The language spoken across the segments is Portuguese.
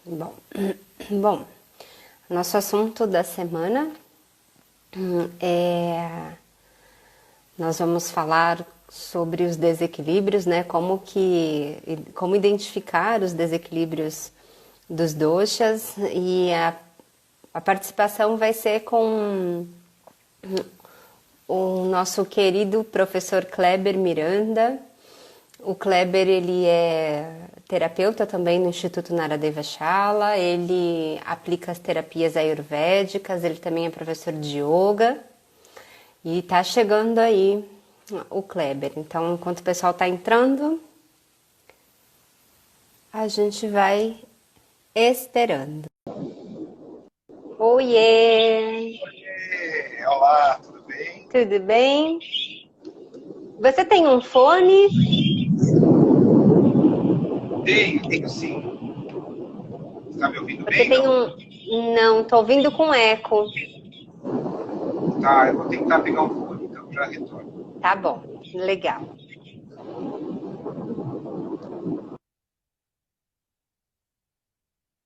Bom, bom, nosso assunto da semana é nós vamos falar sobre os desequilíbrios, né? Como identificar os desequilíbrios dos doshas e a participação vai ser com o nosso querido professor Kleber Miranda. O Kleber, ele é terapeuta também no Instituto Naradeva Shala, ele aplica as terapias ayurvédicas, ele também é professor de yoga e tá chegando aí o Kleber. Então, enquanto o pessoal tá entrando, a gente vai esperando. Oiê! Oiê, olá, tudo bem? Tudo bem? Você tem um fone? Tenho sim. Está me ouvindo Você bem, tem não? um... Não, tô ouvindo com eco. Tá, eu vou tentar pegar um fone, então já retorno. Tá bom, legal.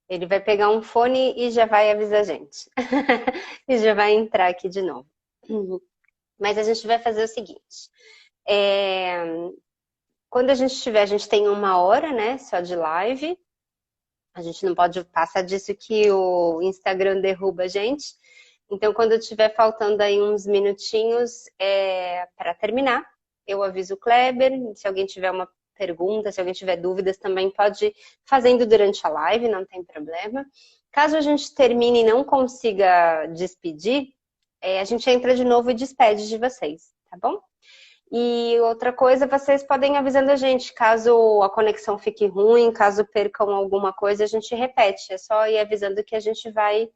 Ele vai pegar um fone e já vai avisar a gente. E já vai entrar aqui de novo. Mas a gente vai fazer o seguinte. é, Quando a gente tiver, a gente tem 1 hora, né? Só de live. A gente não pode passar disso que o Instagram derruba a gente. Então, quando tiver faltando aí uns minutinhos para terminar, eu aviso o Kleber. Se alguém tiver uma pergunta, se alguém tiver dúvidas, também pode ir fazendo durante a live, não tem problema. Caso a gente termine e não consiga despedir, a gente entra de novo e despede de vocês, tá bom? E outra coisa, vocês podem ir avisando a gente, caso a conexão fique ruim, caso percam alguma coisa, a gente repete. É só ir avisando que a gente vai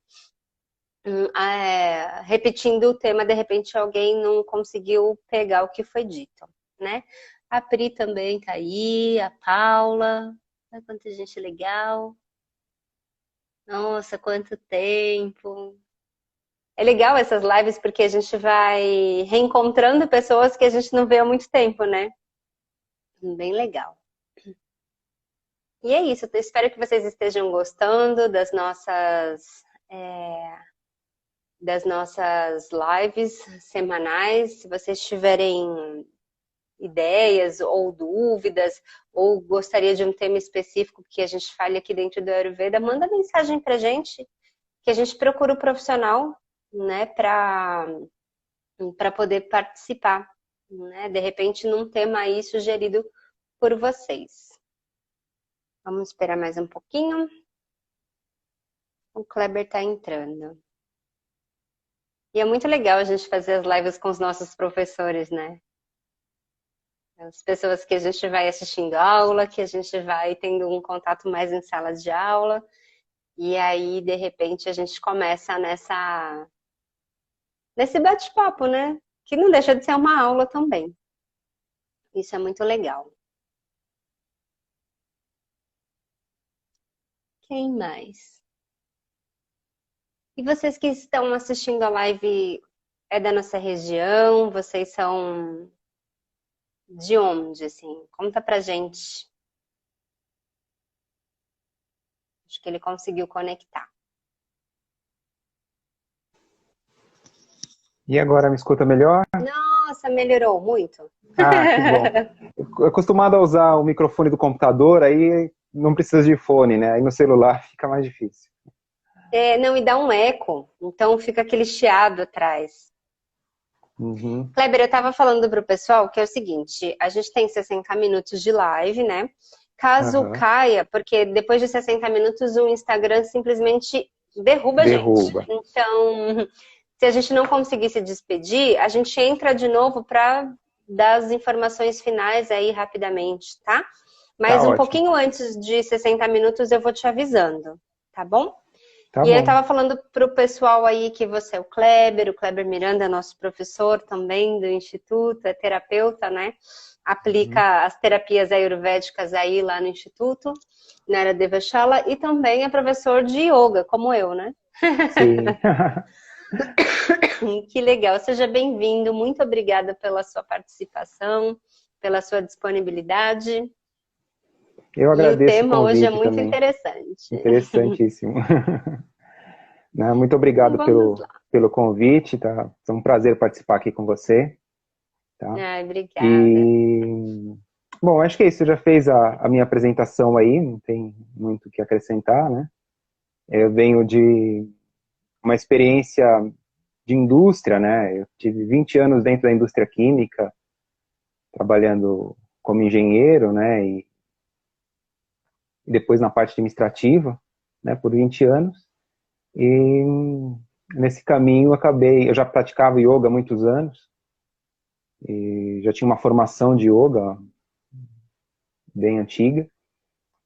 repetindo o tema, de repente alguém não conseguiu pegar o que foi dito, né? A Pri também tá aí, a Paula, olha quanta gente legal. Nossa, quanto tempo. É legal essas lives porque a gente vai reencontrando pessoas que a gente não vê há muito tempo, né? Bem legal. E é isso, eu espero que vocês estejam gostando das nossas lives semanais. Se vocês tiverem ideias ou dúvidas, ou gostaria de um tema específico que a gente fale aqui dentro do Ayurveda, manda mensagem pra gente, que a gente procura o profissional, né, para poder participar, né, de repente num tema aí sugerido por vocês. Vamos esperar mais um pouquinho. O Kleber tá entrando. E é muito legal a gente fazer as lives com os nossos professores, né? As pessoas que a gente vai assistindo aula, que a gente vai tendo um contato mais em salas de aula, e aí, de repente, a gente começa nesse bate-papo, né? Que não deixa de ser uma aula também. Isso é muito legal. Quem mais? E vocês que estão assistindo a live é da nossa região? Vocês são de onde, assim? Conta pra gente. Acho que ele conseguiu conectar. E agora me escuta melhor? Nossa, melhorou muito. Ah, que bom. Eu acostumado a usar o microfone do computador, aí não precisa de fone, né? Aí no celular fica mais difícil. Não, e dá um eco, então fica aquele chiado atrás. Uhum. Kleber, eu estava falando para o pessoal que é o seguinte, a gente tem 60 minutos de live, né? Caso Aham. caia, porque depois de 60 minutos o Instagram simplesmente derruba a gente. Derruba. Então, se a gente não conseguir se despedir, a gente entra de novo para dar as informações finais aí rapidamente, tá? Tá Mas um ótimo. pouquinho antes de 60 minutos eu vou te avisando, tá bom? Tá E eu bom. estava falando para o pessoal aí que você é o Kleber Miranda é nosso professor também do Instituto, é terapeuta, né? Uhum. Aplica as terapias ayurvédicas aí lá no Instituto, na era Devachala, e também é professor de yoga, como eu, né? Sim. Que legal, seja bem-vindo, muito obrigada pela sua participação, pela sua disponibilidade. Eu E o agradeço o tema hoje é convite muito também. interessante. Interessantíssimo. Né, muito Então obrigado vamos lá. pelo convite, tá? É um prazer participar aqui com você, tá? Ai, obrigada. E, bom, acho que é isso. Você já fez a minha apresentação aí, não tem muito o que acrescentar, né? Eu venho de uma experiência de indústria, né? Eu tive 20 anos dentro da indústria química, trabalhando como engenheiro, né? E depois na parte administrativa, né? Por 20 anos. E nesse caminho eu já praticava yoga há muitos anos, e já tinha uma formação de yoga bem antiga,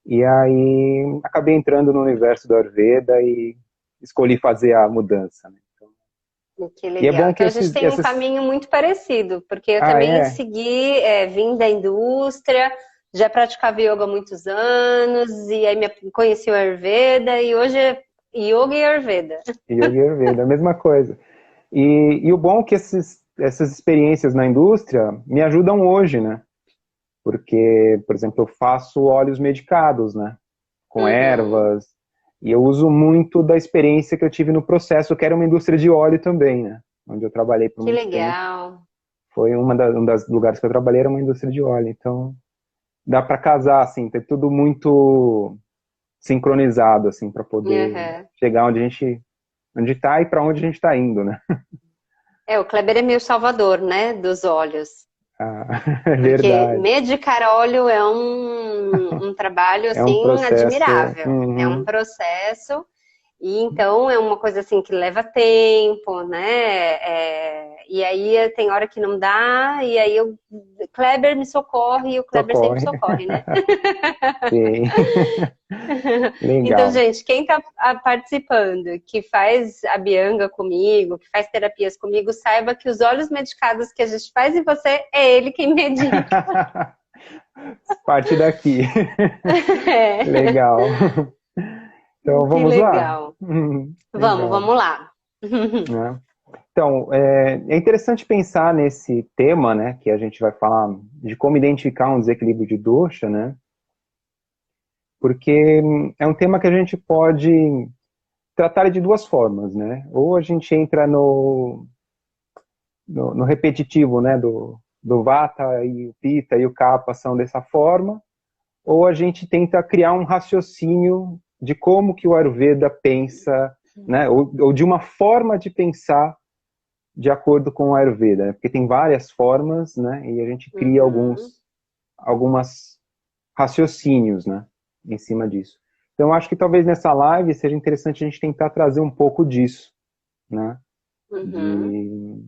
e aí acabei entrando no universo do Ayurveda e escolhi fazer a mudança, né? Que E é legal. bom que Então a gente tem um caminho muito parecido, porque eu Ah, também é? segui, vim da indústria, já praticava yoga há muitos anos, e aí conheci o Ayurveda, e hoje é yoga e Ayurveda. Yoga e Ayurveda, a mesma coisa. E o bom é que essas experiências na indústria me ajudam hoje, né? Porque, por exemplo, eu faço óleos medicados, né? Com Uhum. ervas, e eu uso muito da experiência que eu tive no processo, que era uma indústria de óleo também, né? Onde eu trabalhei por Que muito tempo. legal. Foi um dos lugares que eu trabalhei, era uma indústria de óleo. Então, dá para casar, assim, ter tudo muito sincronizado, assim, para poder Uhum. chegar onde está e para onde a gente está indo, né? O Kleber é meu salvador, né, dos óleos. Ah, é Porque verdade. medicar óleo é um trabalho, É um assim, processo. admirável. É um Uhum, processo. E então é uma coisa assim que leva tempo, né? E aí tem hora que não dá, e aí o Kleber me socorre e o Kleber sempre socorre. socorre, né? Sim. Então, Legal. gente, quem está participando, que faz a Bianga comigo, que faz terapias comigo, saiba que os óleos medicados que a gente faz em você é ele quem medica. Parte daqui. É. Legal. Então Que vamos lá? legal. Legal. Vamos lá. Né? Então, é interessante pensar nesse tema, né, que a gente vai falar de como identificar um desequilíbrio de dosha, né, porque é um tema que a gente pode tratar de duas formas, né, ou a gente entra no repetitivo, né, do vata e o pitta e o kapha são dessa forma, ou a gente tenta criar um raciocínio de como que o Ayurveda pensa, né, ou de uma forma de pensar de acordo com o Ayurveda, né? Porque tem várias formas, né? E a gente cria Uhum, algumas raciocínios, né? Em cima disso. Então, eu acho que talvez nessa live seja interessante a gente tentar trazer um pouco disso, né? uhum, De...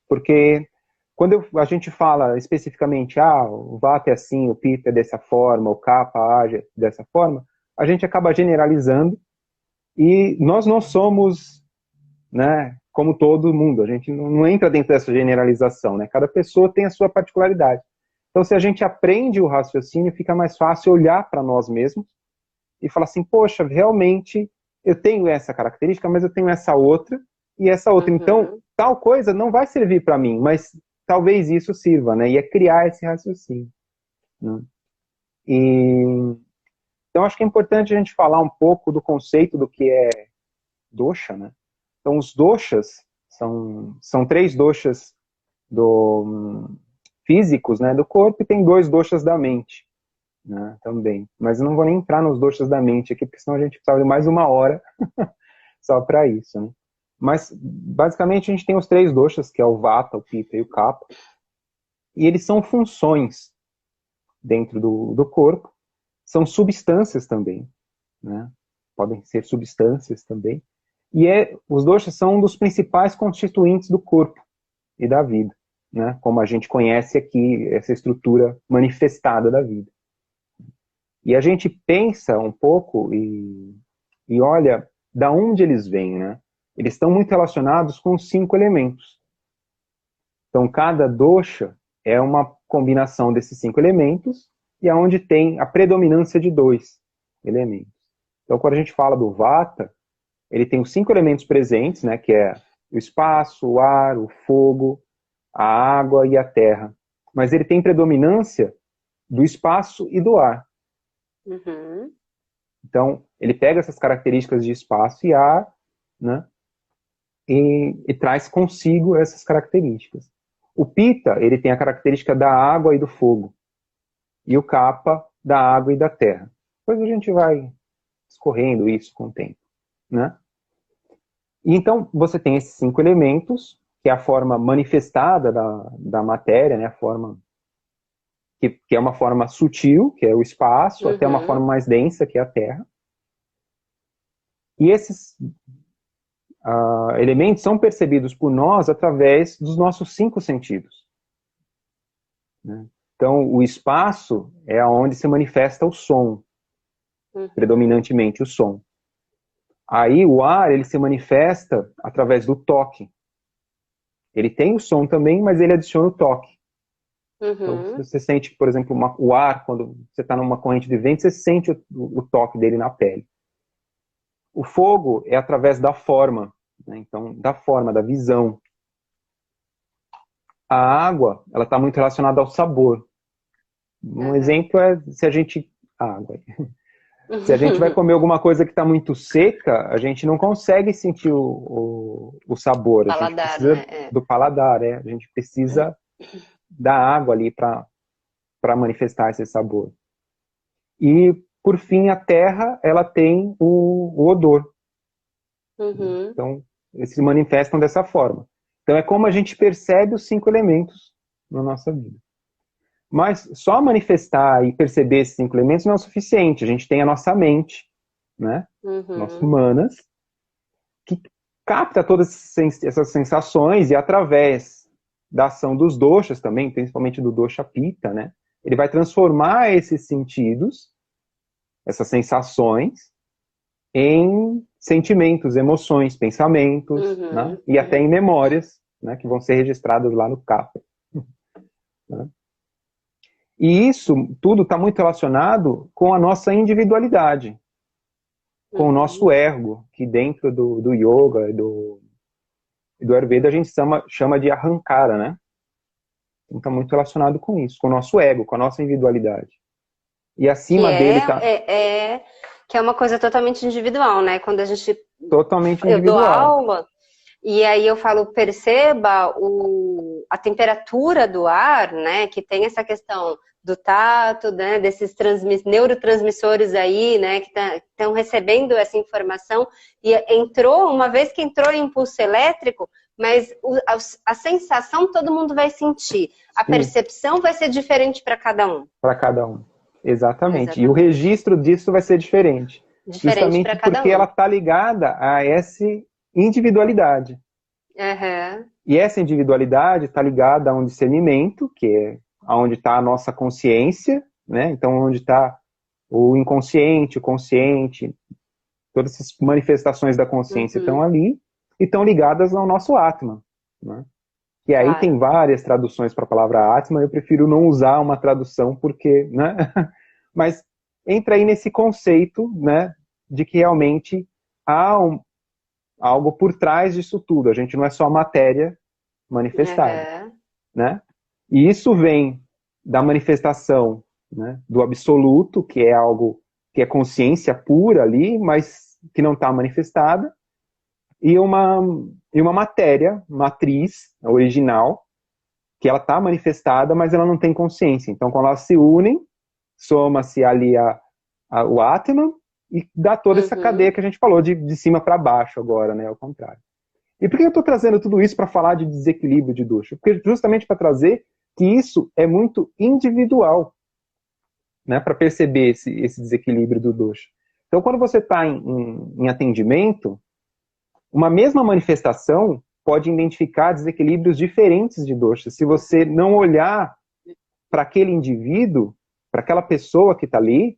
Porque quando a gente fala especificamente, o Vata é assim, o Pitta é dessa forma, o Kapha age dessa forma, a gente acaba generalizando e nós não somos, né, como todo mundo, a gente não entra dentro dessa generalização, né? Cada pessoa tem a sua particularidade. Então, se a gente aprende o raciocínio, fica mais fácil olhar para nós mesmos e falar assim, poxa, realmente eu tenho essa característica, mas eu tenho essa outra e essa outra. Então, uhum. tal coisa não vai servir para mim, mas talvez isso sirva, né? E é criar esse raciocínio. Né? E, então, acho que é importante a gente falar um pouco do conceito do que é dosha, né? Então, os doshas são três doshas físicos, né, do corpo, e tem dois doshas da mente, né, também. Mas eu não vou nem entrar nos doshas da mente aqui, porque senão a gente precisa de mais uma hora só para isso, né. Mas, basicamente, a gente tem os três doshas, que é o Vata, o Pitta e o Kapha, e eles são funções dentro do corpo, são substâncias também, né, podem ser substâncias também, e os doshas são um dos principais constituintes do corpo e da vida, né? Como a gente conhece aqui, essa estrutura manifestada da vida. E a gente pensa um pouco e olha da onde eles vêm, né? Eles estão muito relacionados com os 5 elementos. Então, cada dosha é uma combinação desses 5 elementos e é onde tem a predominância de 2 elementos. Então, quando a gente fala do vata, ele tem os 5 elementos presentes, né? Que é o espaço, o ar, o fogo, a água e a terra. Mas ele tem predominância do espaço e do ar. Uhum. Então, ele pega essas características de espaço e ar, né, e traz consigo essas características. O Pitta, ele tem a característica da água e do fogo, e o Kapha da água e da terra. Depois a gente vai escorrendo isso com o tempo, né? E então, você tem esses 5 elementos, que é a forma manifestada da matéria, né, a forma que é uma forma sutil, que é o espaço, até uma forma Uhum. mais densa, que é a terra. E esses elementos são percebidos por nós através dos nossos 5 sentidos, né? Então, o espaço é onde se manifesta o som, Uhum. predominantemente o som. Aí, o ar, ele se manifesta através do toque. Ele tem o som também, mas ele adiciona o toque. Então, Uhum. você sente, por exemplo, o ar, quando você está numa corrente de vento, você sente o toque dele na pele. O fogo é através da forma, né? Então, da forma, da visão. A água, ela está muito relacionada ao sabor. Um Uhum. exemplo é se a gente... água. Se a gente vai comer alguma coisa que está muito seca, a gente não consegue sentir o sabor. A gente Paladar, precisa né? É. do paladar, né? A gente precisa da água ali para manifestar esse sabor. E, por fim, a terra, ela tem o odor. Uhum. Então, eles se manifestam dessa forma. Então, é como a gente percebe os 5 elementos na nossa vida. Mas só manifestar e perceber esses 5 elementos não é o suficiente. A gente tem a nossa mente, né? Nossas Uhum. humanas, que capta todas essas sensações e através da ação dos doshas também, principalmente do dosha Pitta, né? Ele vai transformar esses sentidos, essas sensações, em sentimentos, emoções, pensamentos, né? Uhum. E até Uhum. em memórias, né? Que vão ser registradas lá no Kapha, né? E isso tudo está muito relacionado com a nossa individualidade, com o Uhum. nosso ego, que dentro do yoga e do Ayurveda a gente chama de ahankara, né? Então está muito relacionado com isso, com o nosso ego, com a nossa individualidade. E Que acima dele está que é uma coisa totalmente individual, né? Quando a gente totalmente eu dou individual. aula e aí eu falo, perceba a temperatura do ar, né? Que tem essa questão do tato, né? Desses neurotransmissores aí, né? Que estão recebendo essa informação e uma vez que entrou em impulso elétrico, mas a sensação todo mundo vai sentir. A Sim, percepção vai ser diferente para cada um. para cada um. Exatamente. E o Exatamente. registro disso vai ser diferente. Diferente para Justamente cada porque ela um. está ligada a essa individualidade. Uhum. E essa individualidade está ligada a um discernimento, que é onde está a nossa consciência, né? Então, onde está o inconsciente, o consciente, todas essas manifestações da consciência estão Uhum. ali e estão ligadas ao nosso Atma, né? E aí tem Claro. várias traduções para a palavra Atma, eu prefiro não usar uma tradução porque, né? Mas entra aí nesse conceito, né, de que realmente há algo por trás disso tudo. A gente não é só matéria manifestada, Uhum. né? E isso vem da manifestação, né, do absoluto, que é algo que é consciência pura ali, mas que não está manifestada, e uma matéria, matriz, original, que ela está manifestada, mas ela não tem consciência. Então, quando elas se unem, soma-se ali o Atman e dá toda essa cadeia Uhum. que a gente falou, de cima para baixo agora, né? Ao contrário. E por que eu estou trazendo tudo isso para falar de desequilíbrio de dosha? Porque justamente para trazer que isso é muito individual, né? Para perceber esse desequilíbrio do dosha. Então, quando você está em atendimento, uma mesma manifestação pode identificar desequilíbrios diferentes de dosha. Se você não olhar para aquele indivíduo, para aquela pessoa que está ali,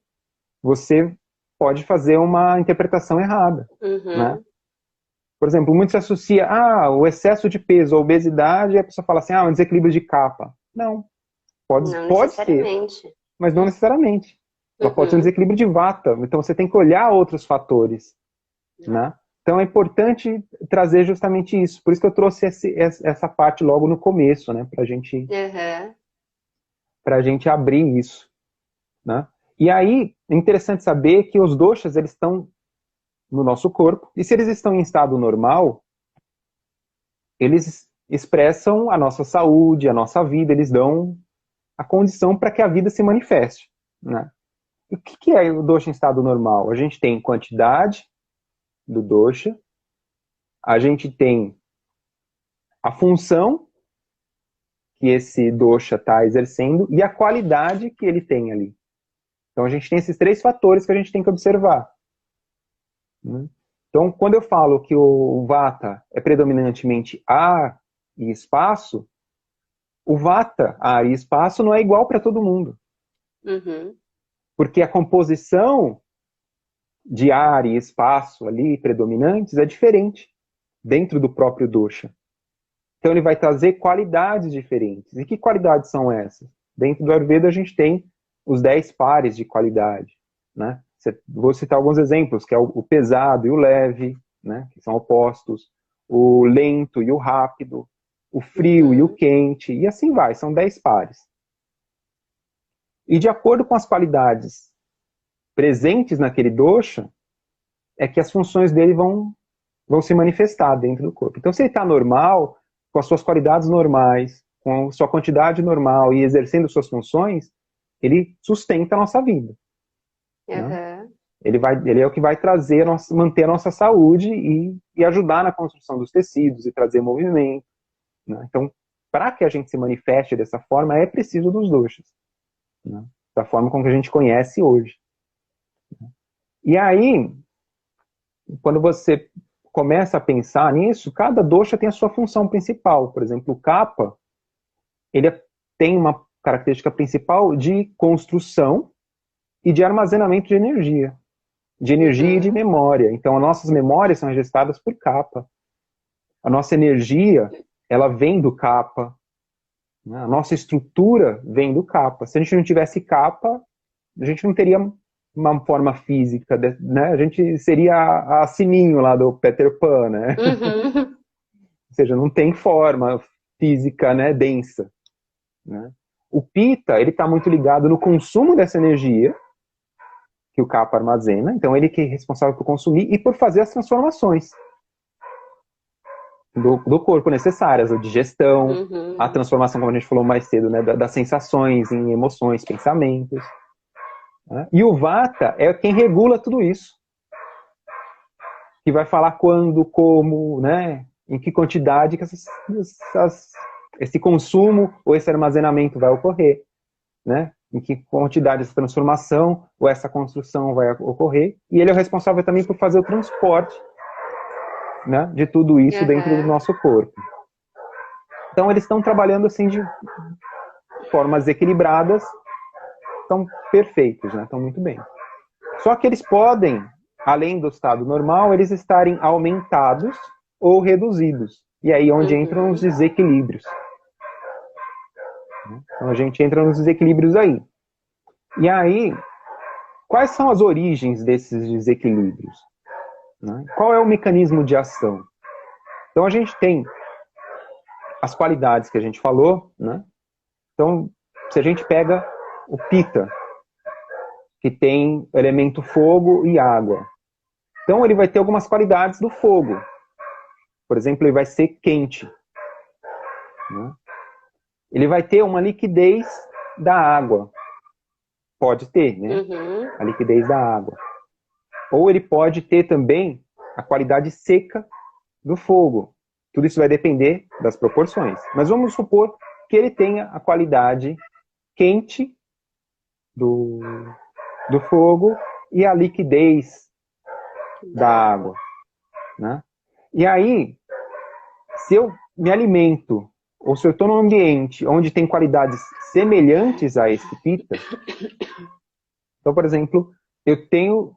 você pode fazer uma interpretação errada, né? Uhum. Por exemplo, muito se associa o excesso de peso, a obesidade, e a pessoa fala assim, um desequilíbrio de capa. Não, Não pode ser, necessariamente. mas não necessariamente. Ela pode ser um Uhum. desequilíbrio de vata, então você tem que olhar outros fatores, Ah. né? Então é importante trazer justamente isso. Por isso que eu trouxe essa parte logo no começo, né? Para Uhum. gente abrir isso, né? E aí, é interessante saber que os doshas, eles estão no nosso corpo, e se eles estão em estado normal, eles expressam a nossa saúde, a nossa vida, eles dão a condição para que a vida se manifeste, né? E o que é o dosha em estado normal? A gente tem quantidade do dosha, a gente tem a função que esse dosha está exercendo e a qualidade que ele tem ali. Então a gente tem esses 3 fatores que a gente tem que observar, né? Então, quando eu falo que o vata é predominantemente ar e espaço, o vata, ar e espaço, não é igual para todo mundo. Uhum. Porque a composição de ar e espaço ali predominantes é diferente dentro do próprio dosha. Então ele vai trazer qualidades diferentes. E que qualidades são essas? Dentro do Ayurveda a gente tem os 10 pares de qualidade, né? Vou citar alguns exemplos, que é o pesado e o leve, né? Que são opostos, o lento e o rápido, o frio e o quente, e assim vai, são 10 pares. E de acordo com as qualidades presentes naquele dosha, é que as funções dele vão se manifestar dentro do corpo. Então, se ele está normal, com as suas qualidades normais, com a sua quantidade normal e exercendo suas funções, ele sustenta a nossa vida. Uhum. Né? Ele é o que vai trazer, manter a nossa saúde e ajudar na construção dos tecidos e trazer movimento. Né? Então, para que a gente se manifeste dessa forma, é preciso dos doshas. Né? Da forma como a gente conhece hoje. E aí, quando você começa a pensar nisso, cada dosha tem a sua função principal. Por exemplo, o kapha, ele tem uma característica principal de construção e de armazenamento de energia e de memória. Então, as nossas memórias são registradas por kapha. A nossa energia, ela vem do kapha. Né? A nossa estrutura vem do kapha. Se a gente não tivesse kapha, a gente não teria uma forma física, né? A gente seria a Sininho lá do Peter Pan, né? Uhum. Ou seja, não tem forma física, né, densa. Né? O Pitta, ele está muito ligado no consumo dessa energia que o Kapha armazena, então ele que é responsável por consumir e por fazer as transformações do corpo necessárias, a digestão, a transformação, como a gente falou mais cedo, né, das sensações em emoções, pensamentos. Né? E o Vata é quem regula tudo isso. Que vai falar quando, como, né, em que quantidade que esse consumo ou esse armazenamento vai ocorrer. Né? Em que quantidade essa transformação ou essa construção vai ocorrer. E ele é o responsável também por fazer o transporte, né, de tudo isso dentro do nosso corpo. Então eles estão trabalhando assim de formas equilibradas, estão perfeitos, né? Estão muito bem. Só que eles podem, além do estado normal, eles estarem aumentados ou reduzidos. E aí é onde entram os desequilíbrios. Então a gente entra nos desequilíbrios aí. E aí, quais são as origens desses desequilíbrios? Né? Qual é o mecanismo de ação? Então a gente tem as qualidades que a gente falou, né? Então, se a gente pega o Pitta, que tem elemento fogo e água, então ele vai ter algumas qualidades do fogo. Por exemplo, ele vai ser quente. Né? Ele vai ter uma liquidez da água. Pode ter, né? A liquidez da água. Ou ele pode ter também a qualidade seca do fogo. Tudo isso vai depender das proporções. Mas vamos supor que ele tenha a qualidade quente do fogo e a liquidez da água. Né? E aí, se eu me alimento, ou se eu estou num ambiente onde tem qualidades semelhantes a esse Pitta, então, por exemplo, eu tenho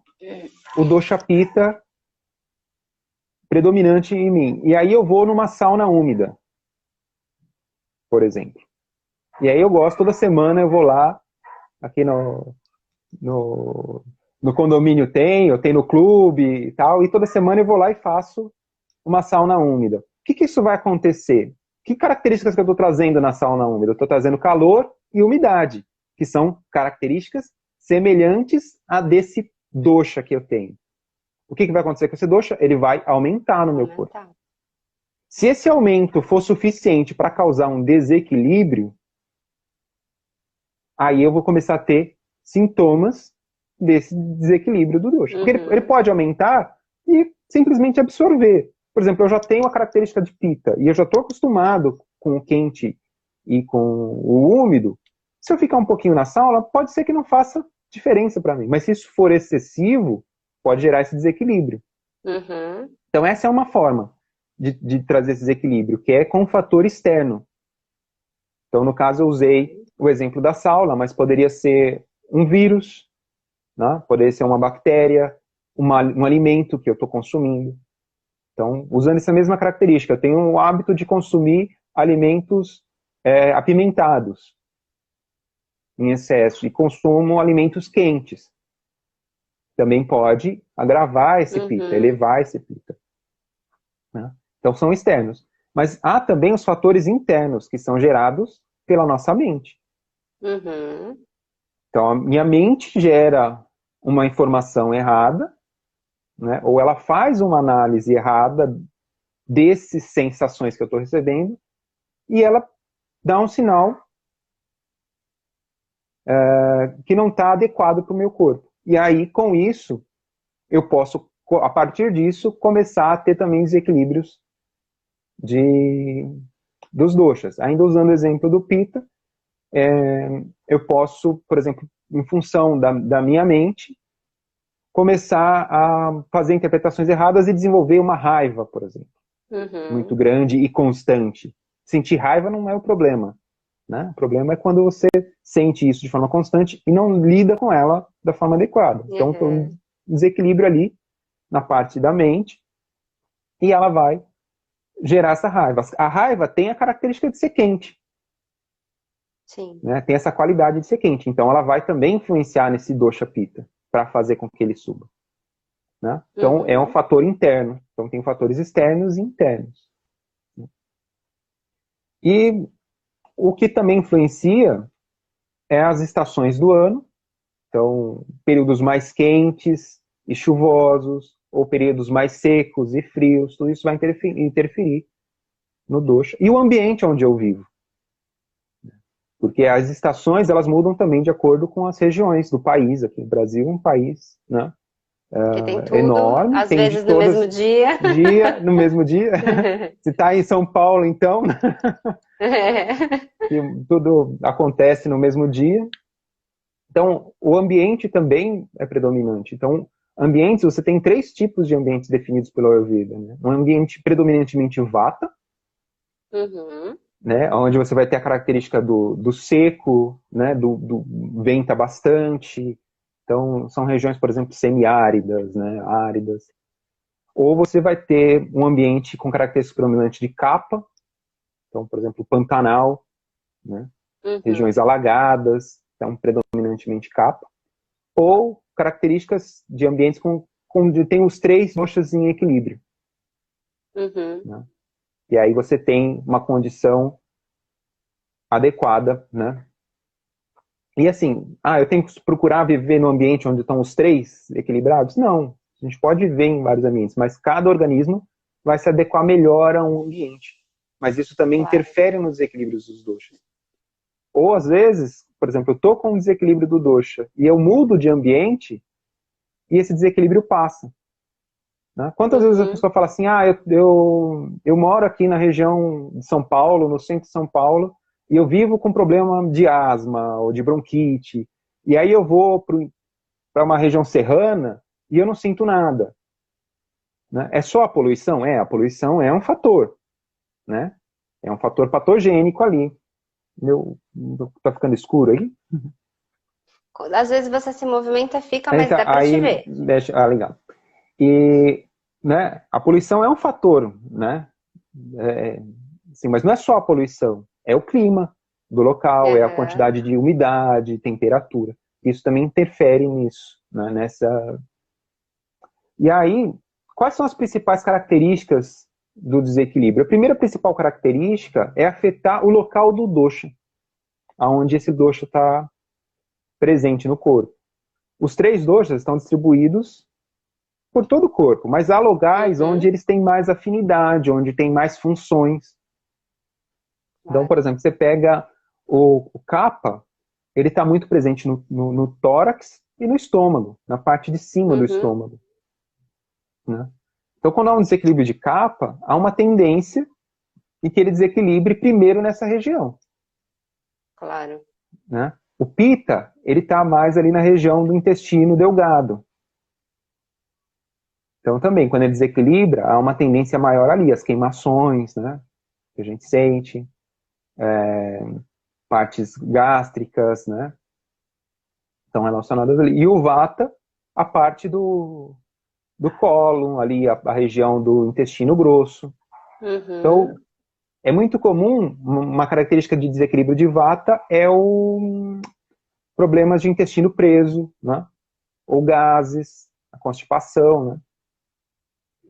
o dosha Pitta predominante em mim. E aí eu vou numa sauna úmida, por exemplo. E aí eu gosto, toda semana eu vou lá, aqui no condomínio eu tenho no clube e tal, e toda semana eu vou lá e faço uma sauna úmida. O que isso vai acontecer? Que características que eu estou trazendo na sauna úmida? Eu estou trazendo calor e umidade, que são características semelhantes a desse dosha que eu tenho. O que vai acontecer com esse dosha? Ele vai aumentar no meu corpo. Se esse aumento for suficiente para causar um desequilíbrio, aí eu vou começar a ter sintomas desse desequilíbrio do dosha. Porque ele pode aumentar e simplesmente absorver. Por exemplo, eu já tenho a característica de pita e eu já estou acostumado com o quente e com o úmido. Se eu ficar um pouquinho na sauna, pode ser que não faça diferença para mim. Mas se isso for excessivo, pode gerar esse desequilíbrio. Então essa é uma forma de trazer esse desequilíbrio, que é com um fator externo. Então, no caso, eu usei o exemplo da sauna, mas poderia ser um vírus, né? Poderia ser uma bactéria, um alimento que eu estou consumindo. Então, usando essa mesma característica, eu tenho o hábito de consumir alimentos apimentados em excesso e consumo alimentos quentes. Também pode agravar esse pita, elevar esse pita. Né? Então, são externos. Mas há também os fatores internos, que são gerados pela nossa mente. Então, a minha mente gera uma informação errada, né? Ou ela faz uma análise errada dessas sensações que eu estou recebendo, e ela dá um sinal que não está adequado para o meu corpo. E aí, com isso, eu posso, a partir disso, começar a ter também desequilíbrios dos doshas. Ainda usando o exemplo do pita, eu posso, por exemplo, em função da minha mente, começar a fazer interpretações erradas e desenvolver uma raiva, por exemplo, muito grande e constante. Sentir raiva não é o problema, né? O problema é quando você sente isso de forma constante e não lida com ela da forma adequada. Então, tem um desequilíbrio ali na parte da mente e ela vai gerar essa raiva. A raiva tem a característica de ser quente. Sim. Né? Tem essa qualidade de ser quente. Então, ela vai também influenciar nesse dosha pita para fazer com que ele suba. Né? Então, é um fator interno. Então, tem fatores externos e internos. E o que também influencia é as estações do ano. Então, períodos mais quentes e chuvosos, ou períodos mais secos e frios, tudo isso vai interferir no dosha. E o ambiente onde eu vivo. Porque as estações, elas mudam também de acordo com as regiões do país. Aqui no Brasil, um país, né, que tem tudo, enorme. às tem vezes no mesmo dia. No mesmo dia. Se está em São Paulo, então, que tudo acontece no mesmo dia. Então, o ambiente também é predominante. Então, ambientes, você tem 3 tipos de ambientes definidos pelo Ayurveda. Né? Um ambiente predominantemente vata, né? Onde você vai ter a característica do seco, né? do venta bastante. Então, são regiões, por exemplo, semiáridas, né? Áridas. Ou você vai ter um ambiente com característica predominante de capa. Então, por exemplo, Pantanal, né? Regiões alagadas, então predominantemente capa. Ou características de ambientes onde tem os 3 doshas em equilíbrio. Né? E aí você tem uma condição adequada, né? E assim, eu tenho que procurar viver no ambiente onde estão os 3 equilibrados? Não. A gente pode viver em vários ambientes, mas cada organismo vai se adequar melhor a um ambiente. Mas isso também interfere nos desequilíbrios dos doshas. Ou às vezes, por exemplo, eu estou com um desequilíbrio do dosha e eu mudo de ambiente e esse desequilíbrio passa. Né? Quantas vezes a pessoa fala assim, eu moro aqui na região de São Paulo, no centro de São Paulo, e eu vivo com problema de asma ou de bronquite, e aí eu vou para uma região serrana e eu não sinto nada. Né? É só a poluição? A poluição é um fator. Né? É um fator patogênico ali. Tá ficando escuro aí? Às vezes você se movimenta, fica, mas dá pra te ver. Legal. E, né, a poluição é um fator, né? Sim, mas não é só a poluição, é o clima do local, é a quantidade de umidade, temperatura. Isso também interfere nisso, né? E aí, quais são as principais características do desequilíbrio? A primeira principal característica é afetar o local do dosha, onde esse dosha está presente no corpo. Os 3 doshas estão distribuídos por todo o corpo, mas há lugares onde eles têm mais afinidade, onde tem mais funções. Então, por exemplo, você pega o kapha, ele está muito presente no tórax e no estômago, na parte de cima do estômago. Né? Então, quando há um desequilíbrio de kapha, há uma tendência em que ele desequilibre primeiro nessa região. Claro. Né? O pitta, ele está mais ali na região do intestino delgado. Então, também, quando ele desequilibra, há uma tendência maior ali, as queimações, né, que a gente sente, partes gástricas, né, estão relacionadas ali. E o vata, a parte do cólon, ali, a região do intestino grosso. Então, é muito comum, uma característica de desequilíbrio de vata é o problemas de intestino preso, né, ou gases, a constipação, né.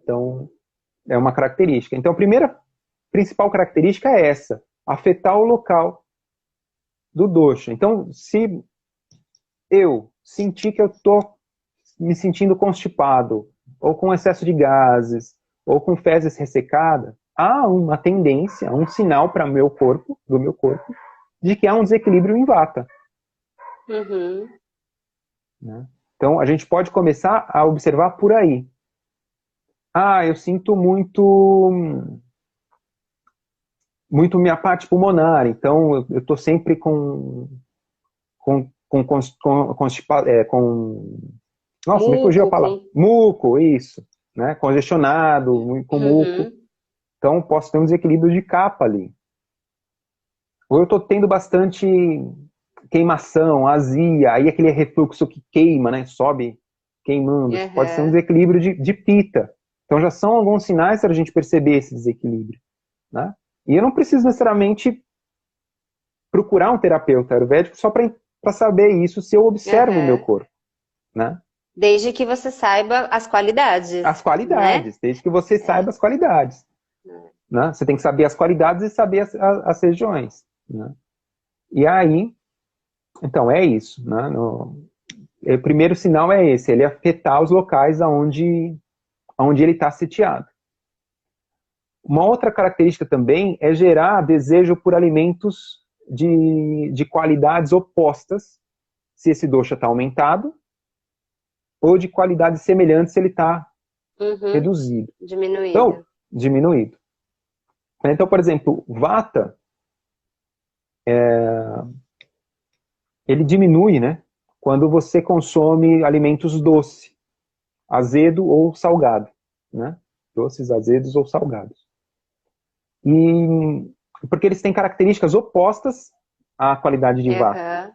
Então, é uma característica. Então, a primeira principal característica é essa, afetar o local do dosha. Então, se eu sentir que eu estou me sentindo constipado, ou com excesso de gases, ou com fezes ressecadas, há uma tendência, um sinal para do meu corpo, de que há um desequilíbrio em vata. Né? Então, a gente pode começar a observar por aí. Eu sinto muito minha parte pulmonar, então eu estou sempre nossa, me fugiu a palavra. Muco, isso. Né? Congestionado, com muco. Então, posso ter um desequilíbrio de kapha ali. Ou eu estou tendo bastante queimação, azia, aí aquele refluxo que queima, né? Sobe queimando. Pode ser um desequilíbrio de pitta. Então, já são alguns sinais para a gente perceber esse desequilíbrio. Né? E eu não preciso necessariamente procurar um terapeuta ayurvédico só para saber isso se eu observo o meu corpo. Né? Desde que você saiba as qualidades. As qualidades, né? Desde que você saiba as qualidades. Né? Você tem que saber as qualidades e saber as regiões. Né? E aí, então, é isso. Né? O primeiro sinal é esse, ele afetar os locais onde ele está sitiado. Uma outra característica também é gerar desejo por alimentos de qualidades opostas, se esse dosha está aumentado, ou de qualidades semelhantes se ele está reduzido. Diminuído. Então, diminuído. Então, por exemplo, vata, ele diminui, né, quando você consome alimentos doces, azedo ou salgado. Né? Doces, azedos ou salgados. E porque eles têm características opostas à qualidade de vata.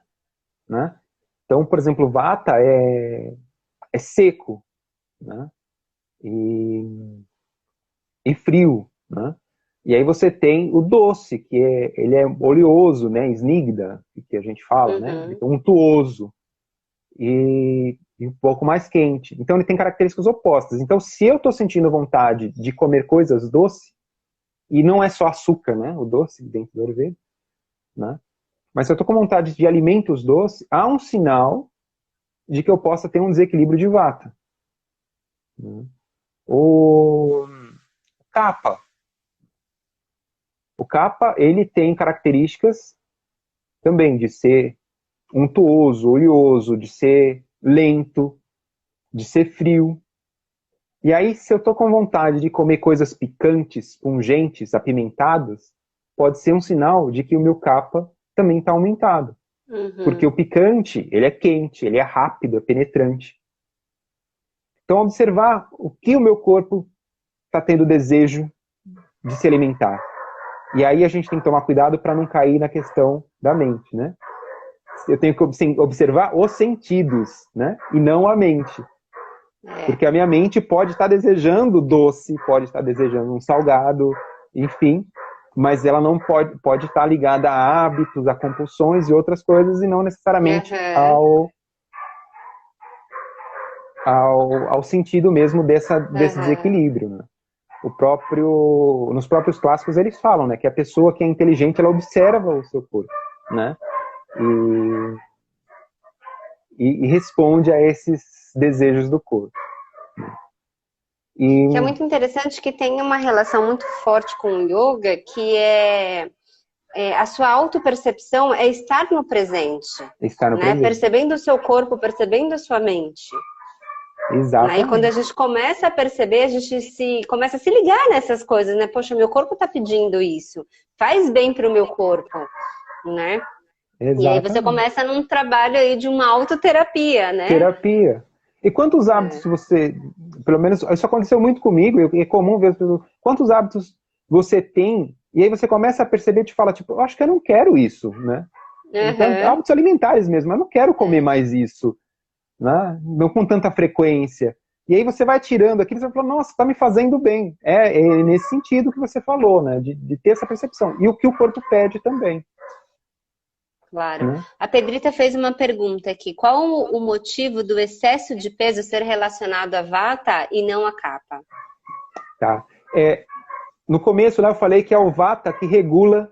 Né? Então, por exemplo, vata é seco, né? E frio. Né? E aí você tem o doce, que ele é oleoso, né? Snigda, que a gente fala, né? Untuoso. E um pouco mais quente. Então ele tem características opostas. Então, se eu estou sentindo vontade de comer coisas doces, e não é só açúcar, né? O doce dentro do Ayurveda, né? Mas se eu estou com vontade de alimentos doces, há um sinal de que eu possa ter um desequilíbrio de vata. Né? O kapha. O kapha, ele tem características também de ser untuoso, oleoso, de ser lento, de ser frio. E aí, se eu estou com vontade de comer coisas picantes, pungentes, apimentadas, pode ser um sinal de que o meu kapha também está aumentado. Porque o picante, ele é quente, ele é rápido, é penetrante. Então, observar o que o meu corpo está tendo desejo de se alimentar. E aí a gente tem que tomar cuidado para não cair na questão da mente, né? Eu tenho que observar os sentidos, né? E não a mente. Porque a minha mente pode estar desejando doce, pode estar desejando um salgado, enfim, mas ela não pode estar ligada a hábitos, a compulsões e outras coisas, e não necessariamente ao sentido mesmo desse desequilíbrio. Né? Nos próprios clássicos eles falam, né, que a pessoa que é inteligente, ela observa o seu corpo, né? e responde a esses desejos do corpo. Que é muito interessante, que tem uma relação muito forte com o yoga, que a sua autopercepção é estar no presente. Estar no né? presente. Percebendo o seu corpo, percebendo a sua mente. Exatamente. E quando a gente começa a perceber, a gente começa a se ligar nessas coisas, né? Poxa, meu corpo está pedindo isso. Faz bem para o meu corpo, né? Exatamente. E aí você começa num trabalho aí de uma autoterapia, né? Terapia. E quantos hábitos você, pelo menos, isso aconteceu muito comigo, é comum ver, quantos hábitos você tem, e aí você começa a perceber e te fala, tipo, eu acho que eu não quero isso, né? Então, hábitos alimentares mesmo, eu não quero comer mais isso, né? Não com tanta frequência. E aí você vai tirando aquilo, você vai falar, nossa, tá me fazendo bem. É nesse sentido que você falou, né? De ter essa percepção. E o que o corpo pede também. Claro. A Pedrita fez uma pergunta aqui. Qual o motivo do excesso de peso ser relacionado a vata e não a kapha? Tá. No começo, lá eu falei que é o vata que regula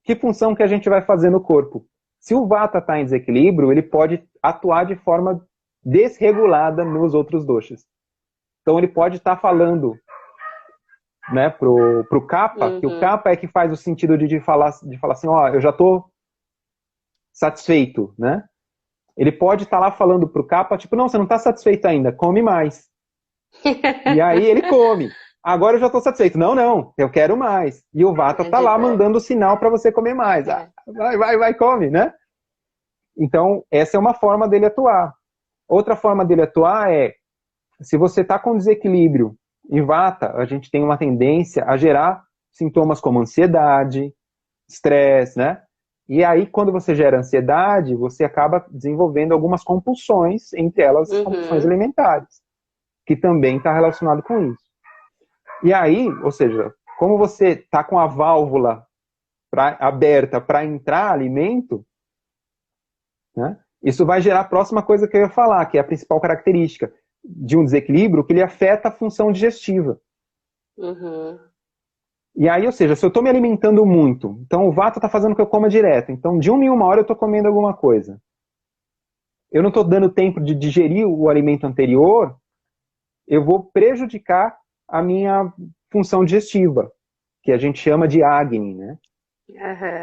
que função que a gente vai fazer no corpo. Se o vata está em desequilíbrio, ele pode atuar de forma desregulada nos outros doshas. Então ele pode estar falando, né, pro kapha, que o kapha é que faz o sentido de falar assim, ó, eu já estou satisfeito, né? Ele pode estar lá falando pro kapha, tipo, não, você não está satisfeito ainda, come mais. E aí ele come. Agora eu já estou satisfeito. Não, eu quero mais. E o vata está lá mandando o sinal para você comer mais. Vai, come, né? Então, essa é uma forma dele atuar. Outra forma dele atuar é, se você está com desequilíbrio em vata, a gente tem uma tendência a gerar sintomas como ansiedade, estresse, né? E aí, quando você gera ansiedade, você acaba desenvolvendo algumas compulsões, entre elas compulsões alimentares, que também está relacionado com isso. E aí, ou seja, como você está com a válvula aberta para entrar alimento, né, isso vai gerar a próxima coisa que eu ia falar, que é a principal característica de um desequilíbrio, que ele afeta a função digestiva. E aí, ou seja, se eu estou me alimentando muito, então o vata está fazendo que eu coma direto. Então, de 1 em 1 hora eu estou comendo alguma coisa. Eu não estou dando tempo de digerir o alimento anterior, eu vou prejudicar a minha função digestiva, que a gente chama de Agni, né?